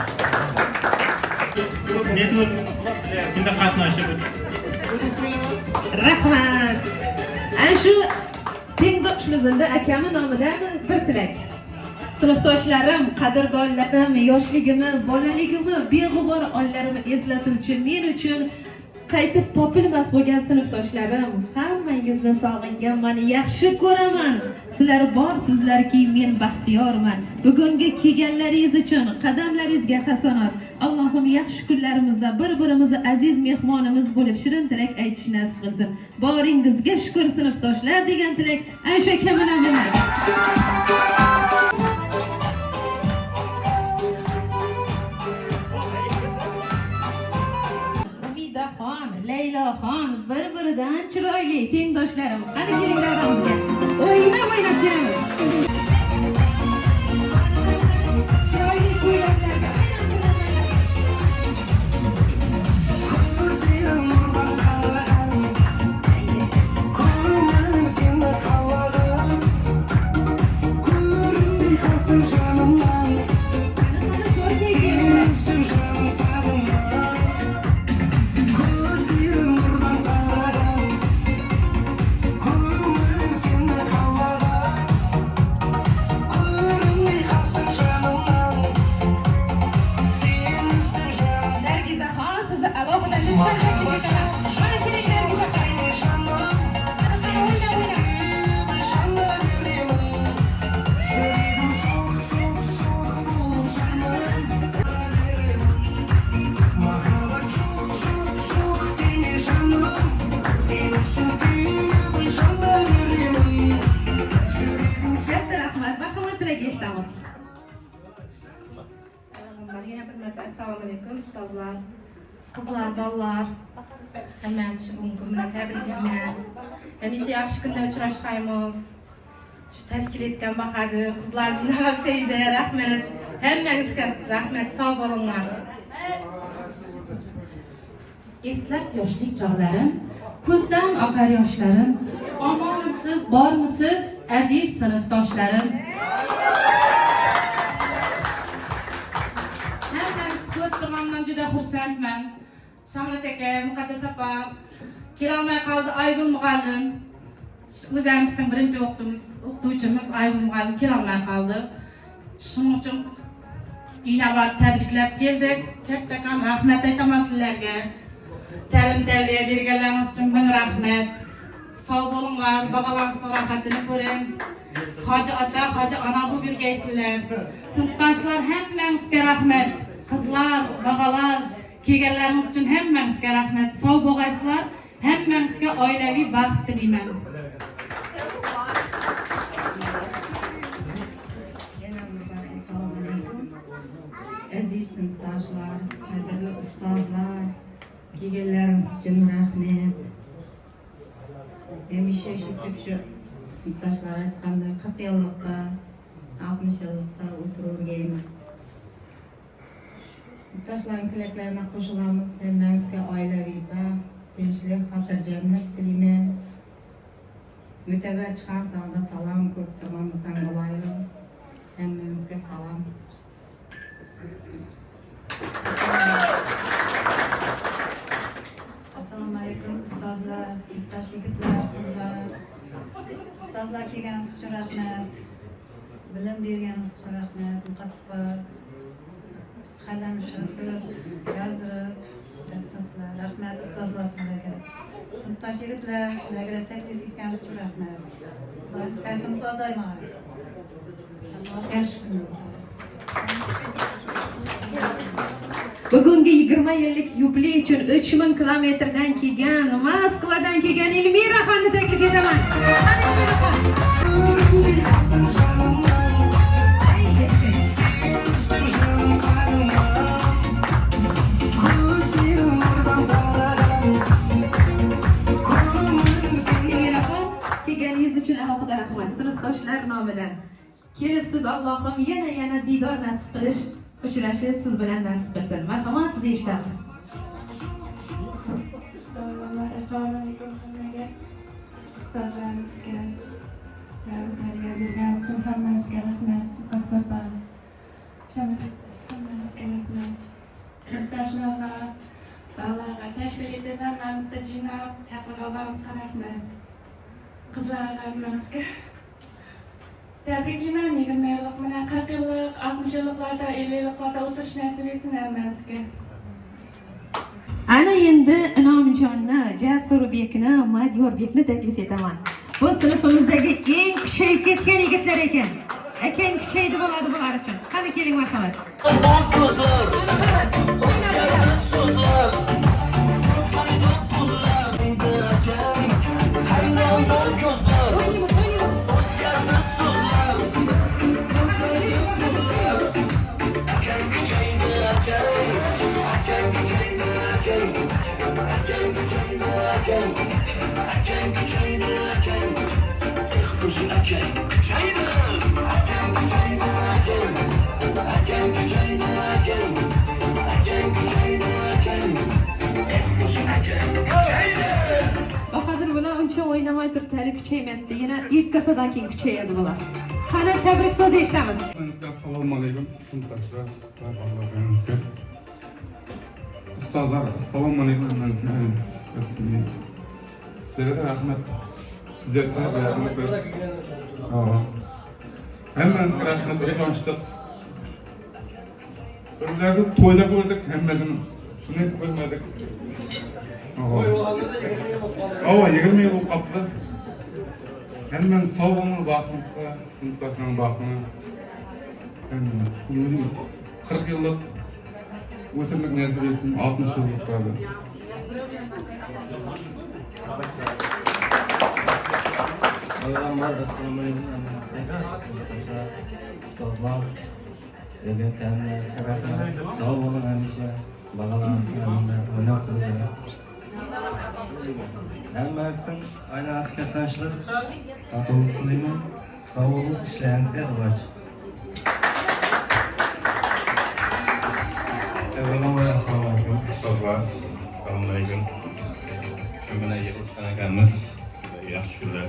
Ne diyor? Kimde qatnashib? Rahmat. Ana shu tengdoshimizda akami nomidan bir tilak. Sinfdoshlarim, qadrdonlarim, yoshligimni, bolaligimni, beg'ubor onlarimni eslatuvchi men uchun qaytib topilmas bo'lgan sinfdoshlarim, hammangizni sog'inganman, yaxshi ko'raman. Sizlar borsizlarki, men baxtiyorman. Bugungi kelganlaringiz uchun qadamlaringizga hasanat. Allohim yaxshi kunlarimizda bir-birimizni aziz mehmonimiz bo'lib shirin tilak aytish nasib qilsin. Boringizga shukr sinfdoshlar degan tilak Aysha kamilan bilan. Umidaxon, Layloxon bir-biridan chiroyli tengdoshlarim. Qani kelinglar oramizga. O'ynab kelamiz. Chiroyli ko'ylaklarga assalomu alaykum ustozlar, qizlar, bolalar. Hammasi shu bugungi kun bilan tabriklayman. Hamisha yaxshi kunda uchrashaymiz. Shu tashkil etgan bahodir qizlar dinasida rahmat. Hammangizga rahmat, sog' bo'linglar. Eslab yoshlik chog'larim, ko'zdan oqar yoshlarim. Omonmisiz, bormisiz, aziz sinfdoshlarim? Turmandan juda xursandman. Shamlat aka, Muqaddas opa, kelolmay qoldi Aygul muallim. O'zimizning birinchi o'qituvchimiz Aygul muallim kelolmay qoldi. Shuning uchun uyga borib tabriklab keldik. Kattakon rahmat aytaman sizlarga. Ta'lim tarbiya berganlariniz uchun ming rahmat. Sog' bo'linglar, bog'alaringizni rohatini ko'ring. Hoji ota, hoji ona bo'lib yurgaysizlar. Sinfdoshlar hammangizga rahmat. Qizlar, bog'alar kelganlarimiz uchun hammangizga rahmat. Sog' bo'lgaysizlar. Hammangizga oilaviy baxt tilayman. Aziz sinfdoshlar, qadrli ustozlar, kelganlariniz uchun rahmat. Hamisha shu sinfdoshlar aytganday 40 yillikqa, 60 yillikqa o'tiraverganmiz. Sinfdoshlarning tilaklarini qo'shilamiz. Hammangizga oilaviy baxt, tinchlik, xotirjamlik tilayman. Müteber chiqqan sanda salom ko'p tomonlasan bo'laydi. Hammangizga salom. Assalomu alaykum ustozlar, sinfdosh yigitlar, qizlar. Ustozlar kelganingiz uchun rahmat. Bilim berganingiz uchun rahmat. Muqassiflar qalam ishlatib, yozdirib aytdingizlar. Rahmat ustozlar sizlarga. Sinfdosh yigitlar, sizlarga taklif etganingiz uchun rahmat. Xudoyim sayfimiz ozaymagan. Yaxshi kun. Bugungi 20 yillik yubiley uchun 3000 kilometrdan kelgan, Moskvadan kelgan Elmira xonni taklif etaman. Kelganingiz uchun alohida rahmat sinfdoshlar nomidan. Kelibsiz, Allohim yana diydor nasib qilish, uchrashish siz bilan nasib qilsin. Marhamat, sizni eshitamiz. Assalomu alaykum hammaga. Ustozlarimizga, ta'limlarga bergan uchun hammangizga rahmat. Muqassiflar, hammangizga rahmat. Sinfdoshlarga, bog'larga tashkil etganlarimizda jinob chaqirganlarimizga rahmat. Qizlarga hammangizga tabriklayman. 20 yillik bilan 40 yillik, 60 yilliklarda, 50 yilliklarda o'tish nasib etsin hammamizga. Ana endi Inomjonni, Jasurbekni, Madyorbekni taklif etaman. Bu sinfimizdagi eng kuchayib ketgan yigitlar ekan. Akang kuchaydi bo'ladi bular uchun. Qani keling marhamat. Bahodir bilan uncha o'ynamay turtali kuchaymayapti. Yana ilk kasadan keyin kuchayadi bular. Qani tabrik so'zi eshitamiz. Assalomu alaykum sinfdoshlar, rahmatlaringizga. Ustozlar, assalomu alaykum hammangizga. Sizlarga rahmat. Hammangizga rahmat, ishonchliq. Ularni to'yda ko'rdik, hammasini shuni ko'rmadik. 20 yil o'qibdi. Hammamiz sog' bo'lib baxtimizga, sinfdoshlarning baxtini. 40 yillik o'tirlik nasib etsin, 60 yillik qoldi. Avvalambor assalomu alaykum hammangizga. Ustozlar, bergan ta'limlaringizga rahmat. Sog' bo'ling hamisha. Bog'alaringizga o'ynab turinglar. Hammasidan oynasiga tashlab, totuvlik qilayman. Sog' bo'ling, ishlaringizga rivoj. Avvalambor assalomu alaykum ustozlar. Assalomu alaykum. Shu bilan yig'ilishgan ekanmiz. Yaxshi kunlar.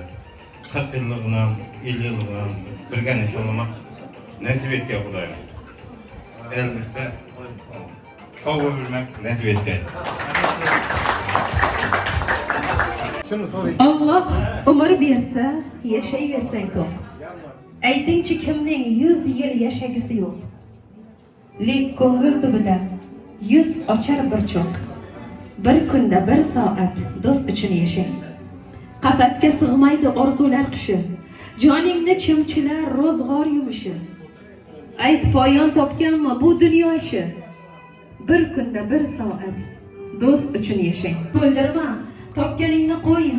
40 yillik bilan 50 yillik bilan birga nishonlamoq nasib etgan Xudoyim. Elbette sağ ömürmek nasip etti. Şunu sorayım. Allah umr bersa, yashayversang to'q. Aytingchi kimning 100 yil yashagisi yo'q. Lek ko'ngil tubida 100 ochar bir cho'q. Bir kunda bir soat do'st uchun yashang. Qafasga sig'maydi orzular qushi. Joningni chimchilar ro'zg'or yumushi. Ayt poyon topganmi bu dunyo ishi. Bir kunda bir soat do'st uchun yashang. O'ldirma, topganingni qo'y.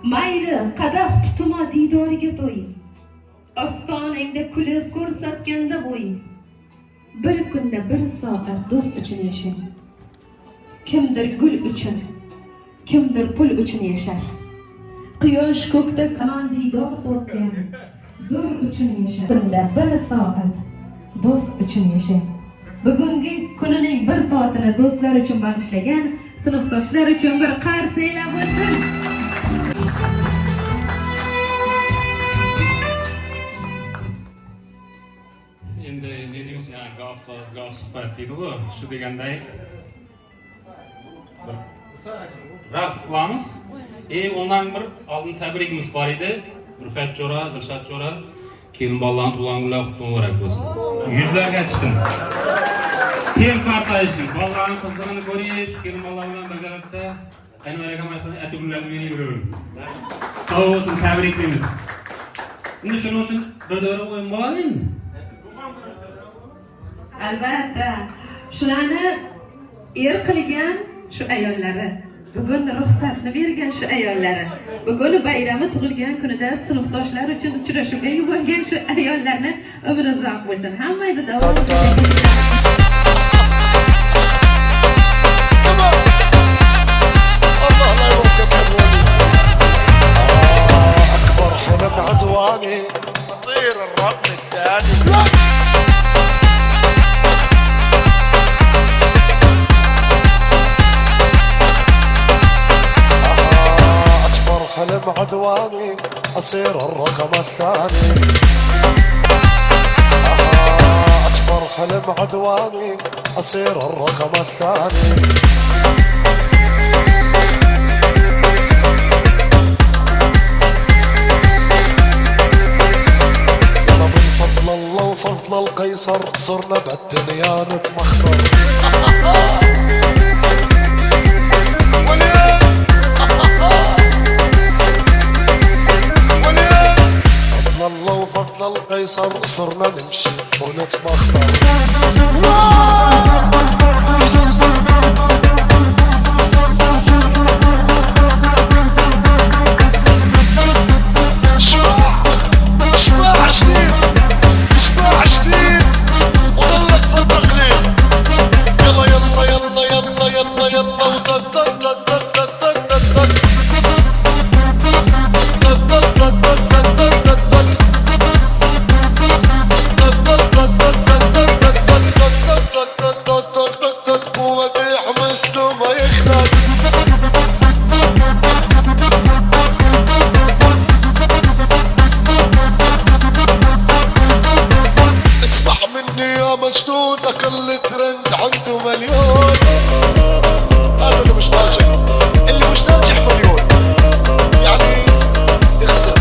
Mayli, qadah tutma diydoriga to'y. Ostonangda kulib ko'rsatganda bo'y. Bir kunda bir soat do'st uchun yashang. Kimdir gul uchun, kimdir pul uchun yashar. Quyosh ko'kda kanon diydor topgan, nur uchun yashar. Kunda bir soat do'st uchun yashang. Bugungi kunining bir soatini do'stlar uchun bag'ishlagan sinfdoshlar uchun bir qarz eylab o'tsin. Endi ne deymiz, yani gap so'z, gap suhbat deydi-ku, shu deganday raqs qilamiz. Ondan bir oldin tabrikimiz bor edi. Rufat Jo'ra, Dilshod Jo'ra, kelin bolalarning tug'ilgan kunlari qutlug' muborak bo'lsin. Yuzlarga chiqin. Teng partayishing, bolalarning qizlig'ini ko'rish, kelin bolalar bilan birgalikda Anvar akam aytgan atigullarni beraverin. Sog' bo'lsin, tabriklaymiz. Endi shuning uchun bir dora o'yin bo'ladi endi. Albatta, shularni qilgan shu ayollari, bugun ruxsatni bergan shu ayollari, bugun bayrami tug'ilgan kunida sinfdoshlar uchun uchrashuvga yuborgan shu ayollarni umri uzoq bo'lsin. Hammangizni davom حلم عدواني أصير الرقم الثاني. أكبر حلم عدواني أصير الرقم الثاني. يلا من فضل الله وفضل القيصر صرنا بالدنيا نتمخضر. الله وفضل القيصر صرنا نمشي ونتبخر. اشباع جديد، اشباع جديد وظلك في التقليد. يلا يلا يلا يلا يلا يلا وتك تك تك تك تك تك تك تك. مجنون كل ترند عنده مليون. هذا اللي مش ناجح، اللي مش ناجح مليون يعني يخسر.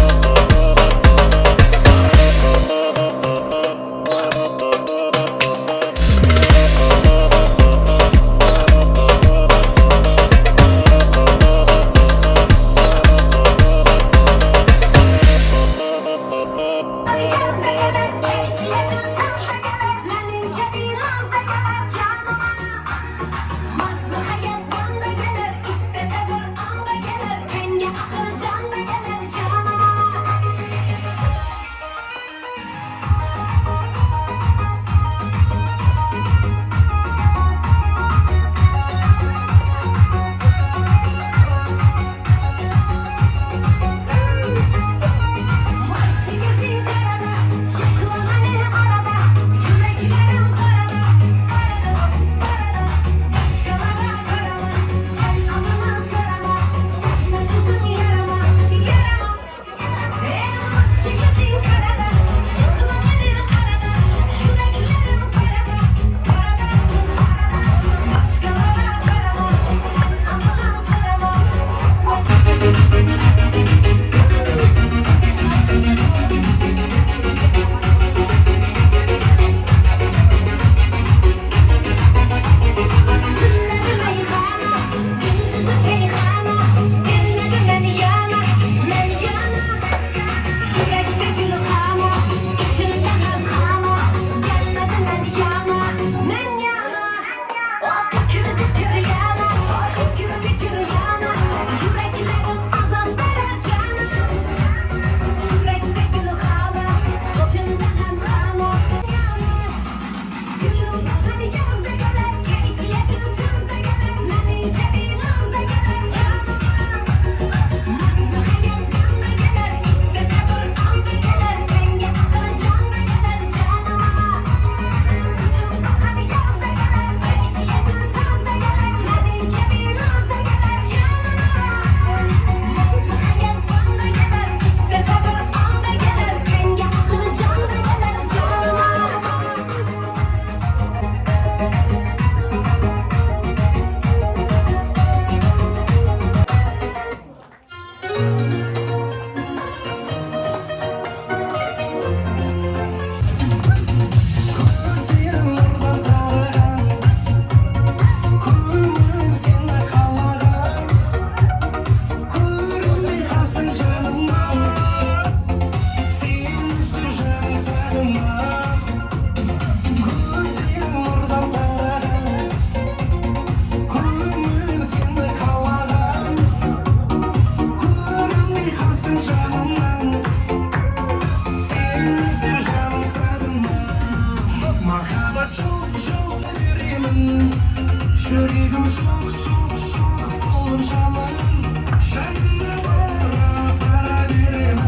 çok çok veririm. Yüreğim çok çok çok olur canım. Seninle para veririm.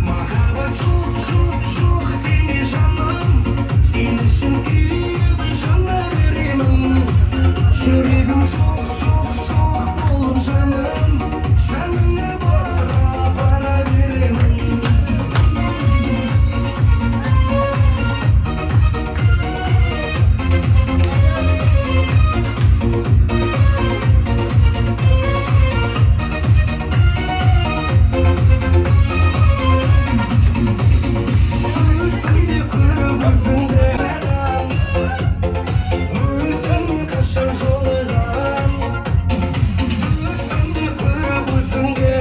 Merhaba çok çok çok deli canım. Senin için gibi canlar veririm. Yüreğim çok çok çok olur canım. Seninle para veririm. Üstünde kırmızında üstünde kaşar joladan üstünde kırmızında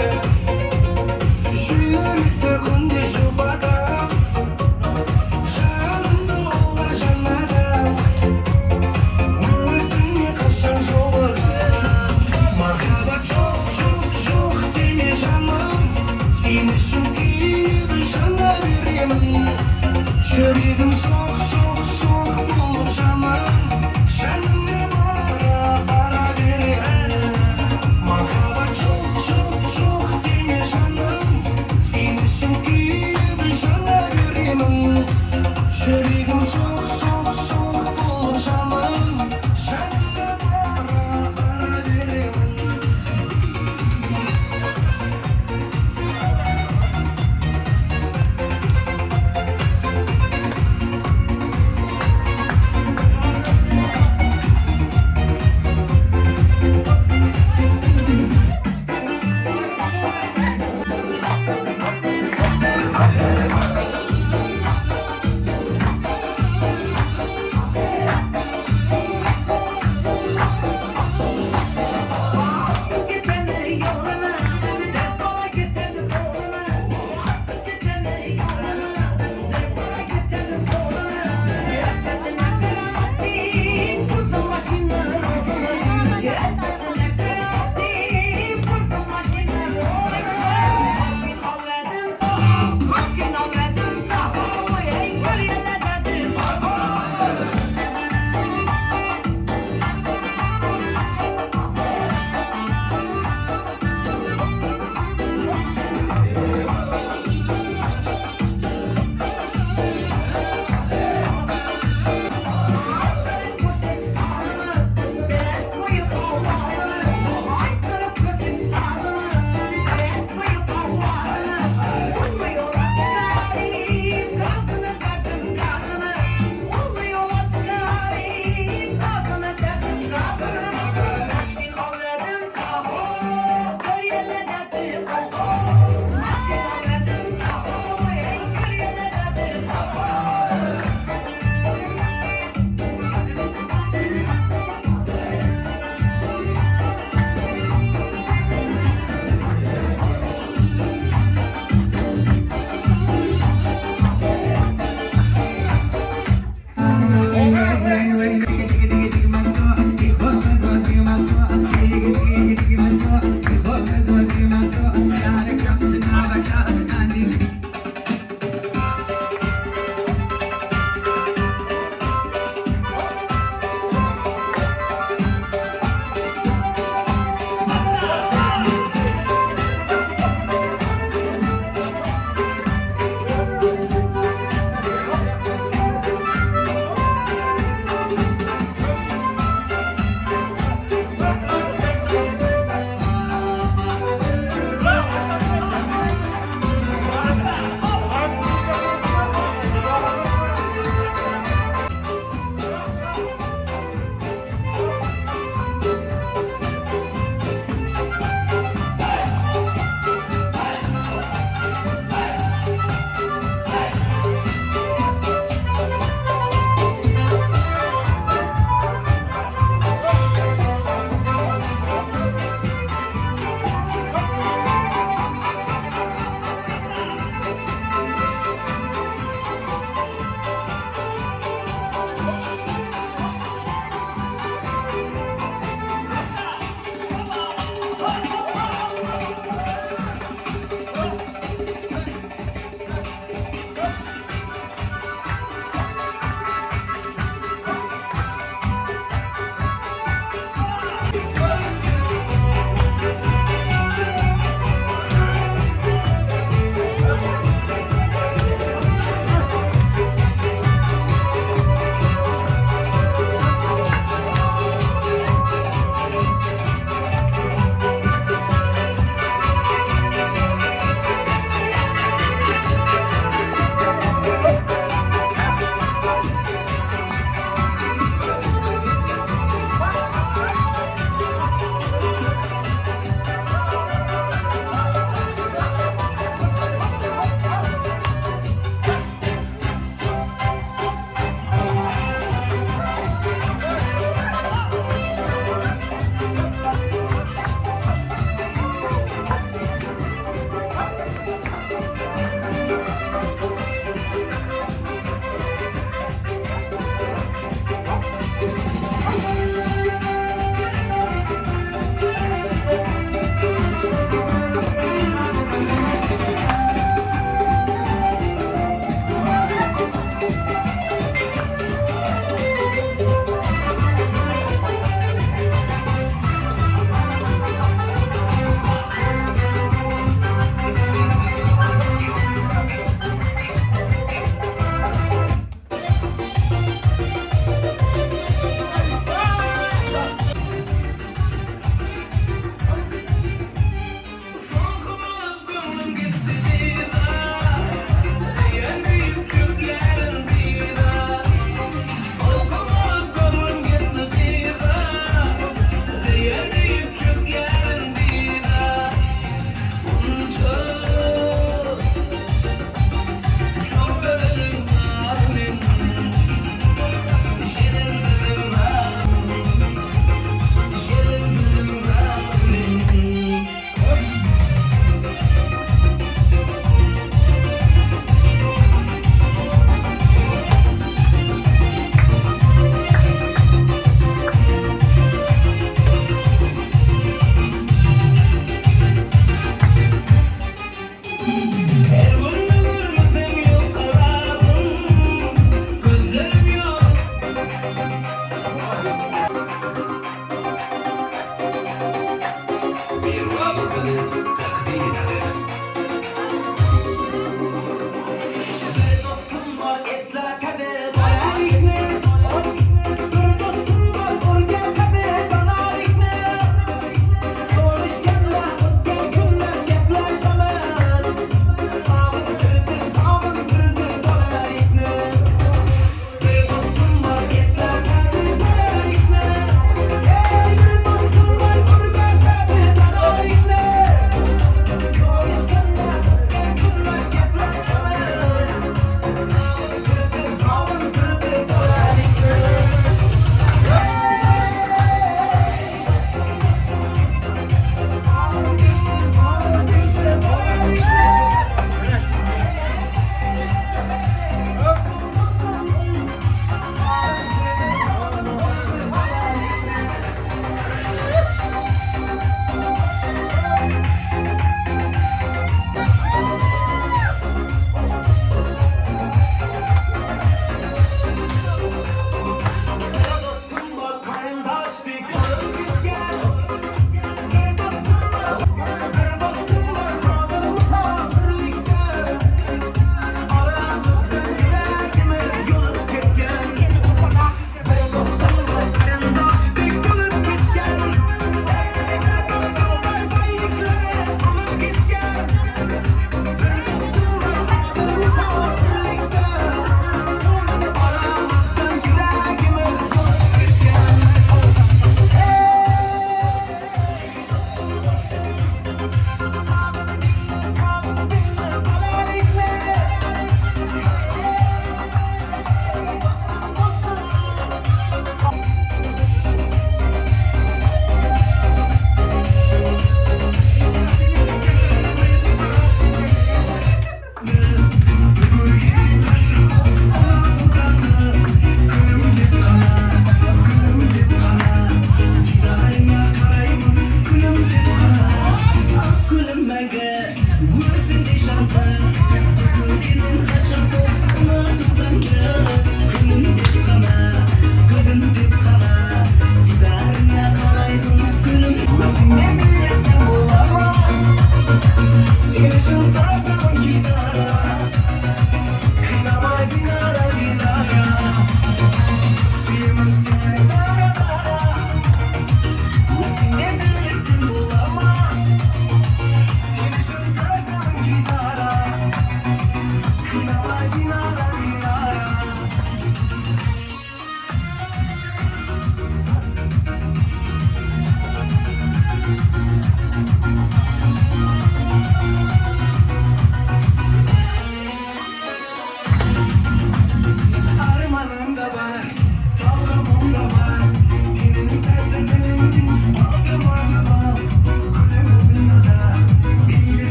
yürekte kunde şubada canımda olan canlardan üstünde kaşar joladan merhaba çok çok çok deli canım senin için gibi canlar veririm. Yüreğim çok çok çok olur canım. Seninle para veririm. Merhaba çok çok çok deli canım. Senin için gibi canlar veririm. Yüreğim çok çok çok olur canım. Seninle para veririm.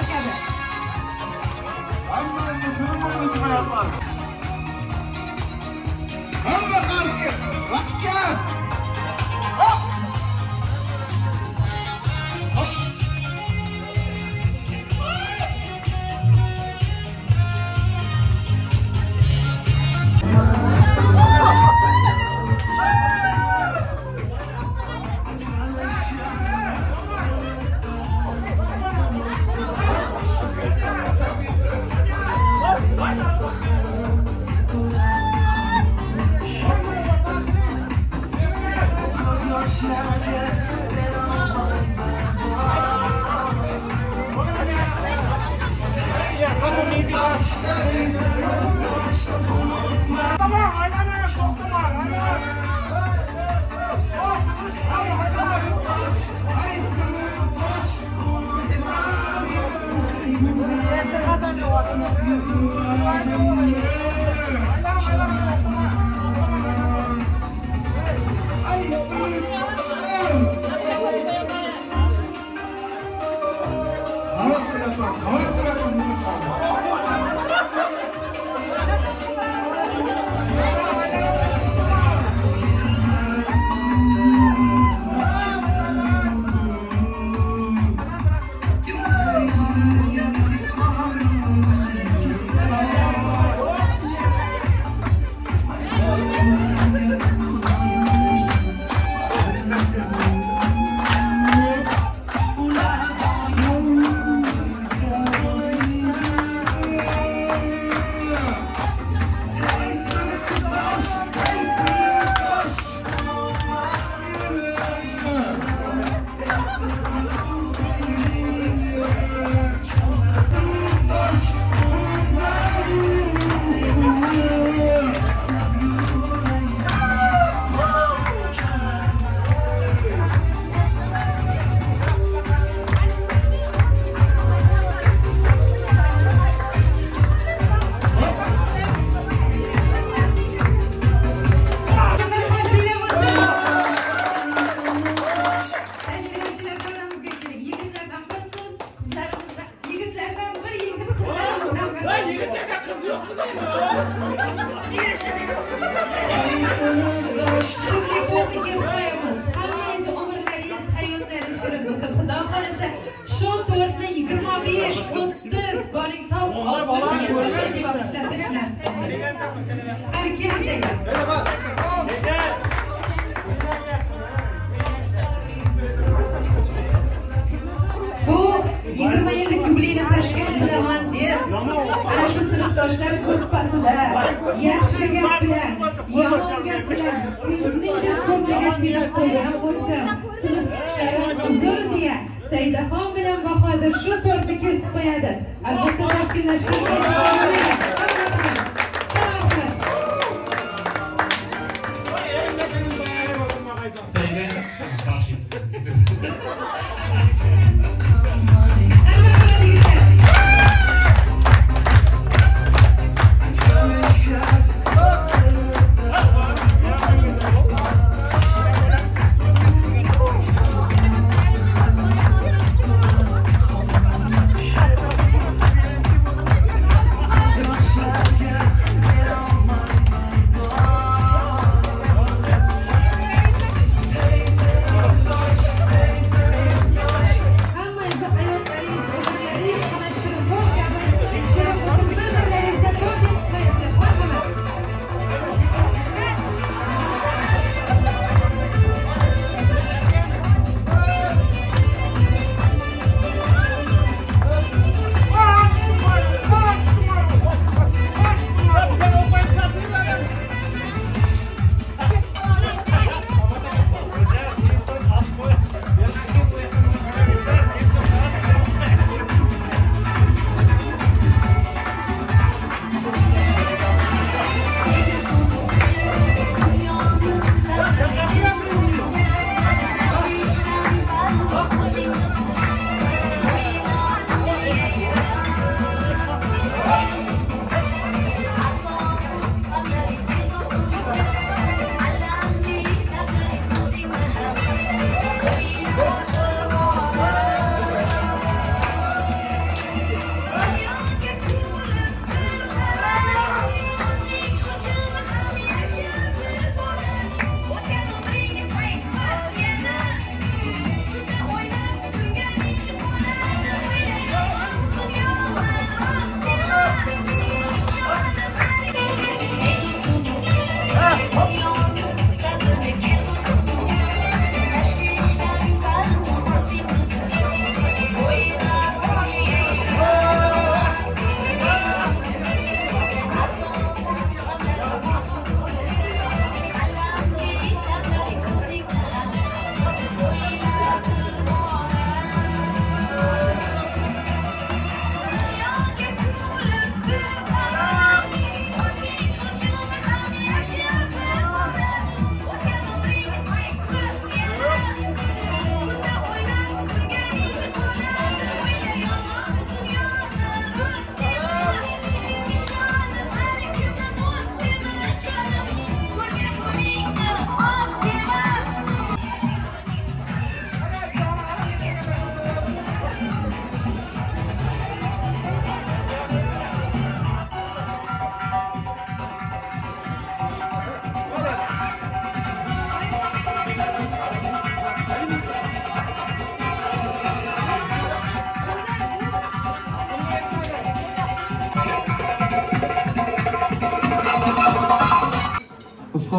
kabi. Hamma qarshi. Vaqtga. Bu 20 yillik yubileyni tashkil qilaman deb ana shu sinfdoshlar gruppasida yaxshi gap bilan, yomon gap bilan kuningdan ko'p negativ qo'ygan bo'lsam, sinfdoshlarim uzr deya Saidaxon bilan Bahodir shu to'rtni kesib qo'yadi. Albatta tashkillashtirishga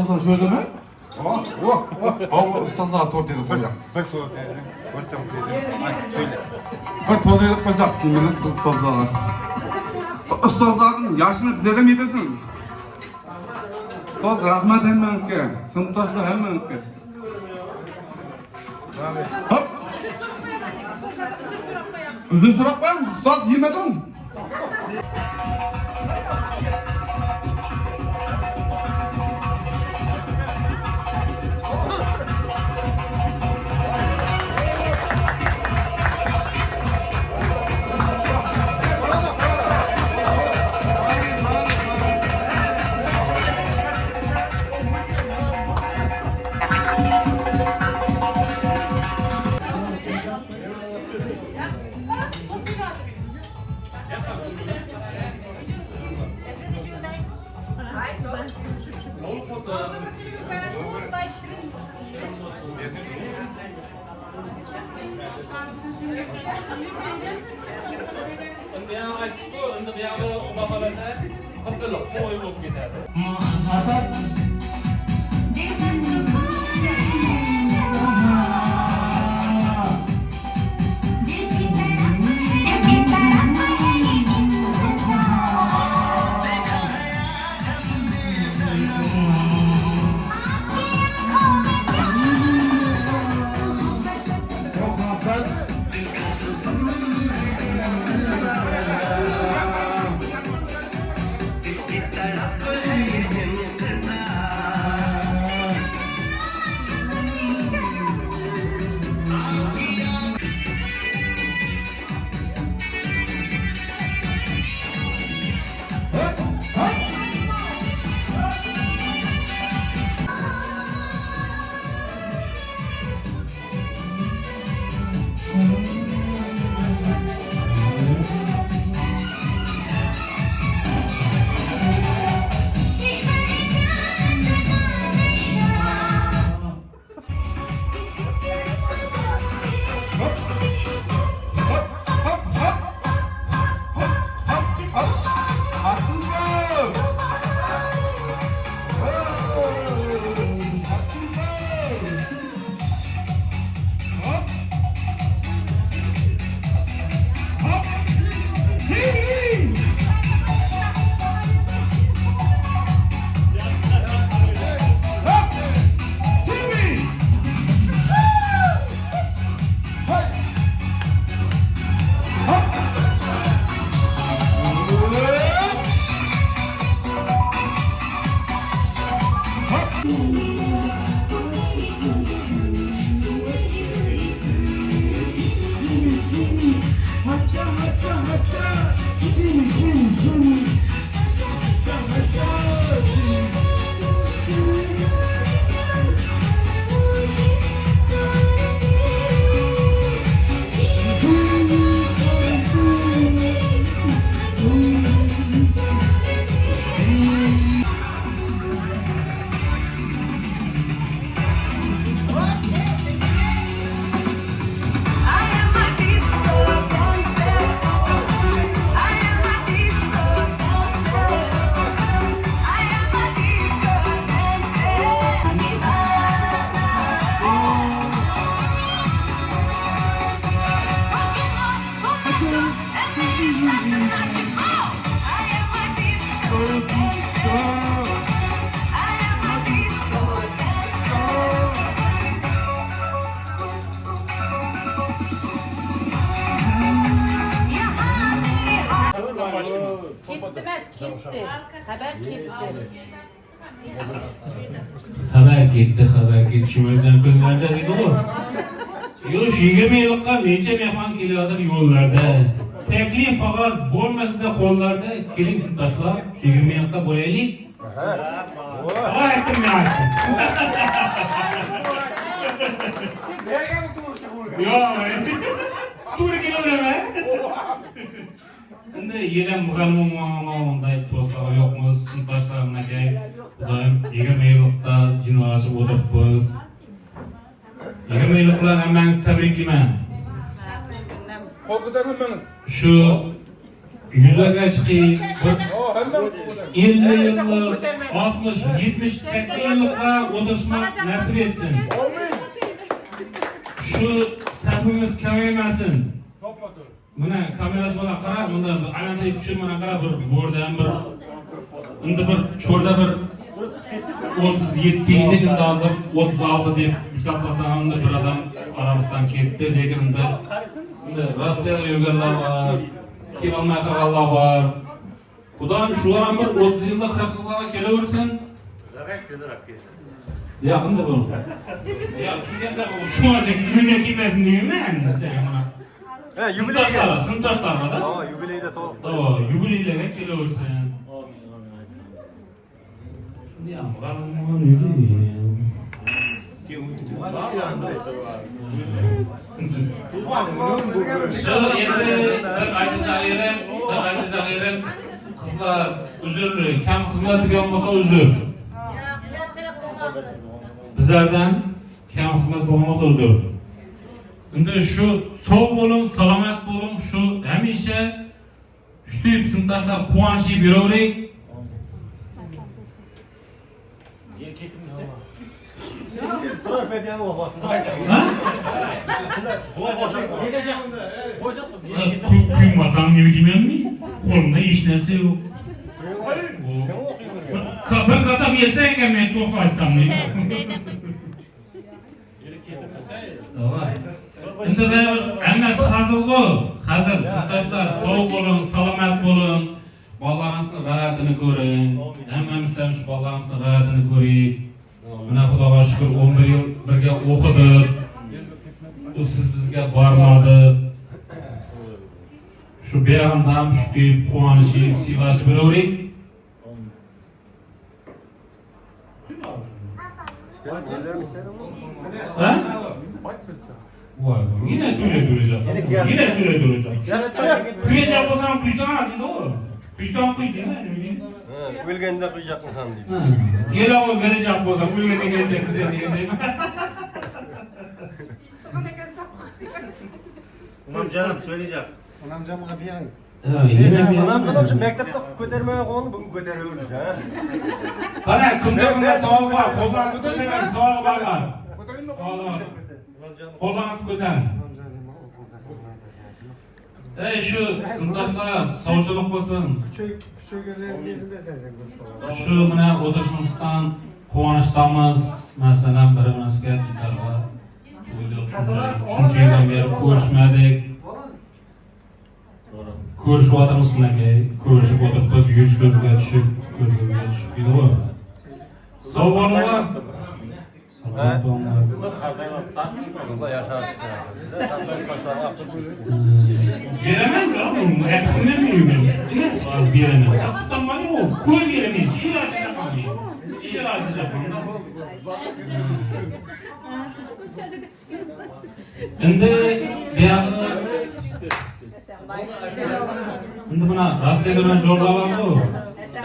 Ustozlar şöyle mi? Ustozlar tort edip koyacak. Bir soğuk edin. Bir soğuk edin. Ay söyle. Bir tort edip koyacak. Benim ustozlar. Ustozların yaşını bize de mi yedirsin? Ustoz rahmat hemmenizge. Sınıftaşlar hemmenizge. Hop. Uzun so'rab qo'yamiz. Ustoz yemadimi? Haber gitti. Şu özden közlerde dedi o. Yo, 20 yıllıkka neçe mehman geliyordur yollarda. Teklif fakat bolmasın da kollarda. Gelin sınıftaşlar, 20 yıllıkka boyayayım. O ettim ne açtım. Yo, tuğru geliyor deme. Şimdi yeden muğalımı onday dostları yokmuz, sınıftaşlarımla gelip Xudoyim 20 yıllıkta jinoyashib o'tiribmiz. 20 yillik bilan hammangizni tabriklayman. Shu yüzlerge çıkayım. 50 yıllık, 60, 70, 80 yıllıkla oturuşmak nasip etsin. Şu safimiz kamaymasın. Buna kamerası bola qara, bunda anantay tushirmana qara bir bo'rdan bir endi bir cho'rda bir 37 yillik endi hozir 36 deb hisoblasam endi bir odam aramizdan ketdi, lekin endi Rossiyada yurganlar bor, kelolmay qolganlar bor. Xudoyim shular ham bir 30 yilda 40 yilga kelaversin. Yaqinda bu. Ya kelganda shu ancha kuyunga kelmasin deyman. Yubileyga. Sinfdoshlarga da. Ha, yubileyda to'liq. Ha, yubileylarga kelaversin. Ya, g'alvon yubiley. aytacağım kızlar üzürlü, kam xizmat degan bo'lsa uzr. Bizlardan kam xizmat bo'lgan bo'lsa uzr. Endi shu sog' bo'ling, salomat bo'ling, shu hamisha shu sinfdoshlar quvonchi beraveraylik. Kuymasam ne bileyim mi? Kolumda hiç nerse yok. Ben kasap yersen ben tofu açsam ne? Şimdi ben emas hazır bu. Hazır. Sinfdoshlar soğuk olun, salomat bo'lin. Bolalaringizni rahatini ko'ring. Hammamiz ham shu bolalarimizning rahatini ko'raylik. Mana Xudoga shukr 11 yil birga o'qidik. U siz bizga bormadi. Shu beg'amdan shu quvonishib, siylashib bo'laveraylik. Ha? Voy, yine söyleyip duracak. Yine söyleyip duracak. Kuyacak olsam kuysana dedi o. Kuysan kuy değil mi? O'lganda quyacaqmisan deydi. Gele o gelecek olsam, o'lganda gelecek misin diye değil mi? Onam canım söyleyeceğim. Onam canım bana bir yerin. Onam canım şu mektepte ko'tarmay qo'yni bugun ko'taraverdi ha. Qara, kimda bunday savol bor? Qo'zg'alasiz ko'taring, savol borlar. Savol bor. Qo'zg'alasiz ko'taring. Ey şu sinfdoshlar, sovchilik bo'lsin. Shu mana o'tirishimizdan quvonachdamiz. Masalan, bir-birimizga itarga shuncha yildan beri ko'rishmadik. Ko'rishib o'tirmiz bularga, ko'rishib o'tirib, yuz ko'zga tushib, ko'zga tushib deydi-ku. Sog' bo'linglar. Veremem canım, etkine mi yürüyoruz? Az veremem. Satıştan var ya o, koy veremem. Şir atacak abi. Şir atacak onda. Şimdi Şimdi buna Rossiyadan jo'rlagan bu.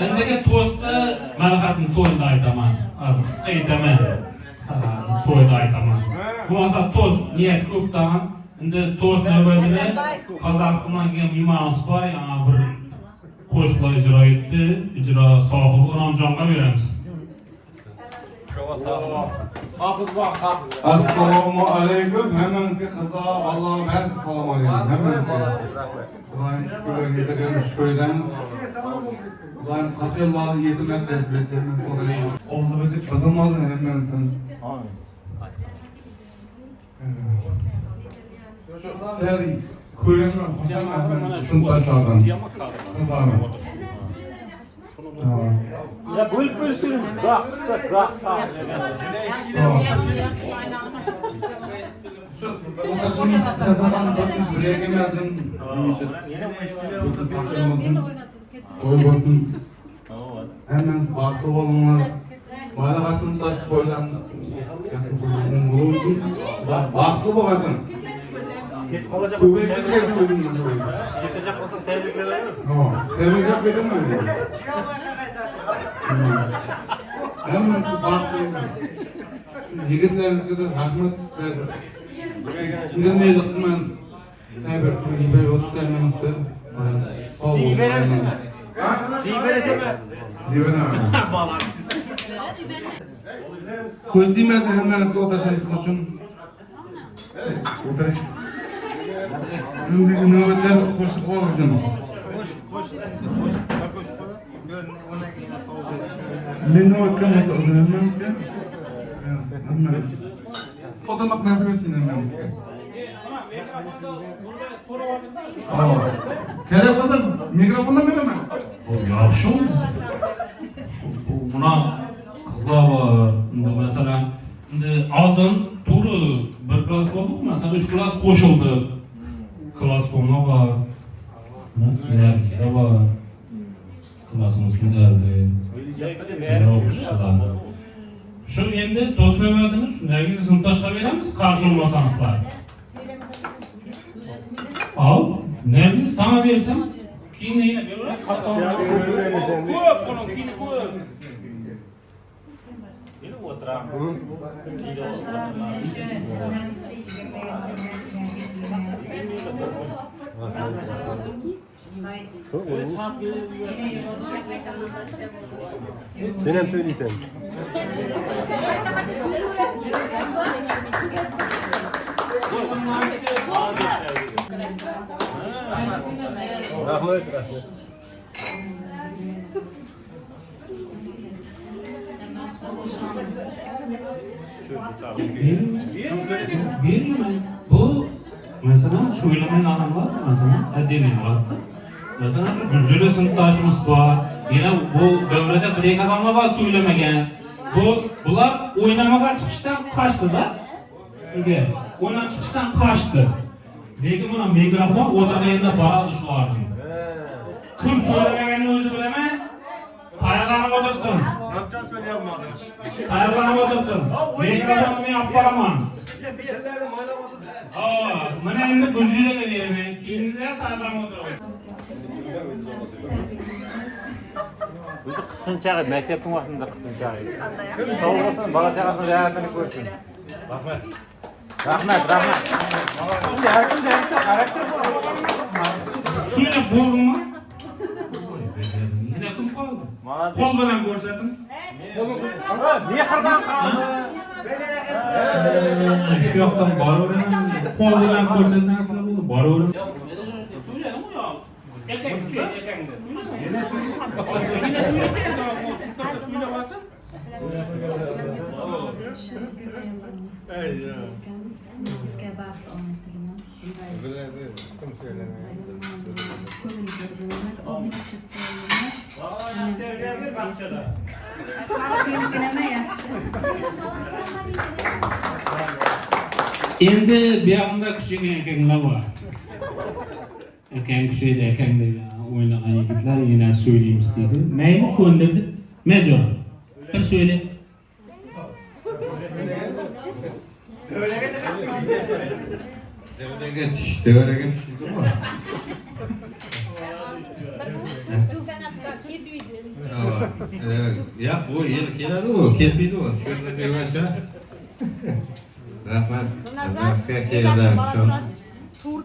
Endigi to'stni malakatni to'yda aytaman. Az qisqa aytaman. To'yda aytaman. Bu asa to'st niyat ko'pdan. Endi to'st navbatida Qozog'istondan kelgan mehmonimiz bor, yana bir qo'shiqlar ijro etdi. Ijro sohibi Inomjonga beramiz. Assalomu alaykum. Hammangizga qizlar, Alloh barcha salom alaykum. Hammangizga. Xudoyim shukr edamiz. Xudoyim qatiylarni yetim etmez bilsin. Oldimizni qazanmadı hammangizdan. Sizlar ko'rganman, xursandman shuni tashlardan. Ya bölsün. Bak. Otashimiz tazadan biz birgemizin to'y bo'lsin. Hammamiz baxtli bo'linglar. Mana qachon tash qo'ygan bo'lsin. Baxtli bo'lsin. Ketib qolacak. Yetecek olsa tebrikler. Tebrikler edin mi? Hammamiz baxtli. Yigitlaringizga rahmat. 20 yillik men tayyor o'tib kelganimizda sog' Ko'z tegmasa hammangizga o'tashingiz uchun o'tiring. Undagi navbatlar qo'shiq olishim. Men navbatga o'zimizga. O'tirmoq nasib etsin hammangizga. Kerak bo'lsa mikrofondan beraman. Yaxshi oldu. Buna kızlar var. Mesela aldın turu bir klas olduk. Mesela 3 klas koşuldu. Klas olma var. Nergise var. Klasımızın derdi. Şu endi do'st navbatini shu Nergise sinfdoshga beramiz, qarshi olmasangsizlar. Al, Nergise sana bersam, keyin yana beraman. Ko'p, keyin ko'p. Sen hem söyleysen. Rahmet. Bilmiyorum. Bu mesela söylemenin anlamı var mı mesela? Edenin var. Mesela şu Güzül'e sınıftaşımız var. Yine bu devrede bir adamla var söylemegen. Bunlar oynamaya çıkıştan kaçtı da. Çünkü oynan çıkıştan kaçtı. Lekin buna mikrofon oturduğunda baralı şu vardı. Kim söylemegenini özü bileme. Ayarlanıp otursun. Ramcan söyleyemem. Ayarlanıp otursun. Mikrofonumu yapmalamam. Bana endi Güzül'e de veremem. Kendinize ayarlanıp oturun. O'zi qisqinchag'i maktabning vaqtida qisqinchag'i. Sog'liqsin, bola chaqasini hayotini ko'rsin. Rahmat. Rahmat. Söyle buldun mu? Yine kim kaldı? Kol bilen görsetin. Niye kırdan kaldı? Şu yoktan bari öğrenemem. Kol bilen görsetin aslında buldu. Bari öğrenemem. Söyle ama ya. Erkek bir şey, erkek de. Yine söyle basın. Bizga baxt omadligini. Kim söylemeye? O'zingcha nima yaxshi. Endi bu yoqda kichkina erkaklar bor. Ekan kuchaydi, ekan deb o'ynagan yigitlar yana söyleyimiz deydi. Mayli ko'ndirdi. Major. Bir söyle. Devrege düştü mü? Ya bu yıl keladi o, kelmaydi o. Şöyle koygancha. Rahmat. Sizga kelganlar uchun.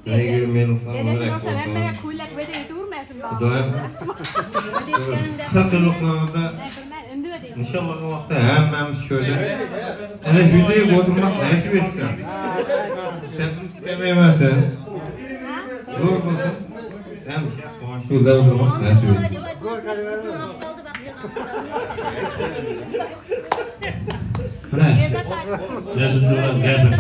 Nega men uxlamoqchiman bo'lsin. Xudoyim. Saqiliqlarda inshaalloh bu vaqtda hammamiz şöyle ana shunday o'tirmoq nasib etsin. Sabr istamayapsan. Zo'r bo'lsin. Ham shuda o'tirmoq nasib etsin. Bırak. Yazıcılar geldi.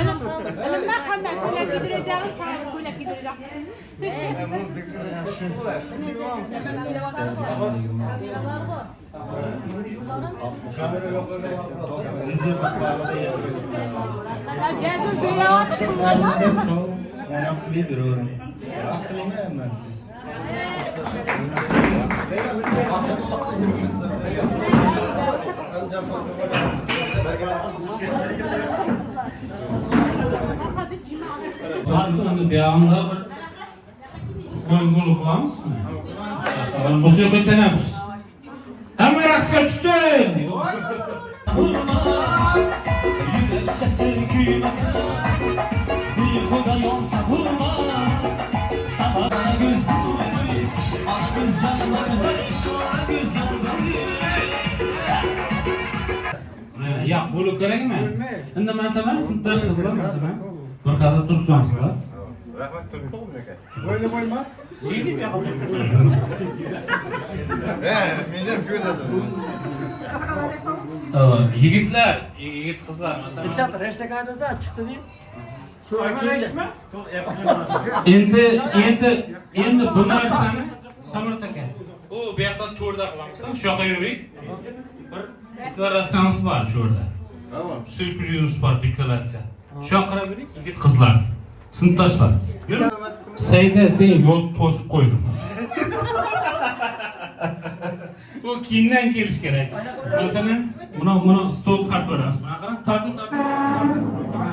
Onu bir anda gol kılamız mı? Musibet teneffüs. Hemen rastga düşsün. Yürekçe sevgimesi bir koda yolsa bulmaz. Sabahına göz bulmayı, ana göz Yo'q, bo'lib kerak emas. Endi masalan, sinfdosh qizlar masalan, bir qadar tursangsizlar. Rahmat turibdi aka. Bo'yni qo'yma. Men ham ko'rdim. Yigitlar, yigit qizlar masalan. Dilshod, reshtakadasi chiqdi deb. Shu aytishmi? Endi bu narsani Samurat aka. U bu yoqda to'rda qilamiz. Shu yoqqa yuring. Bir deklaratsiyamiz bor shu yerda. Tamam. Sürprizimiz bor, deklaratsiya. Shu yoqqa qarab yuring, yigit qizlar. Sinfdoshlar. Yuring. Sayda sen yo'l to'sib qo'ydim. Bu keyindan kelish kerak. Masalan, buni stol tartib beramiz. Mana qarang, tartib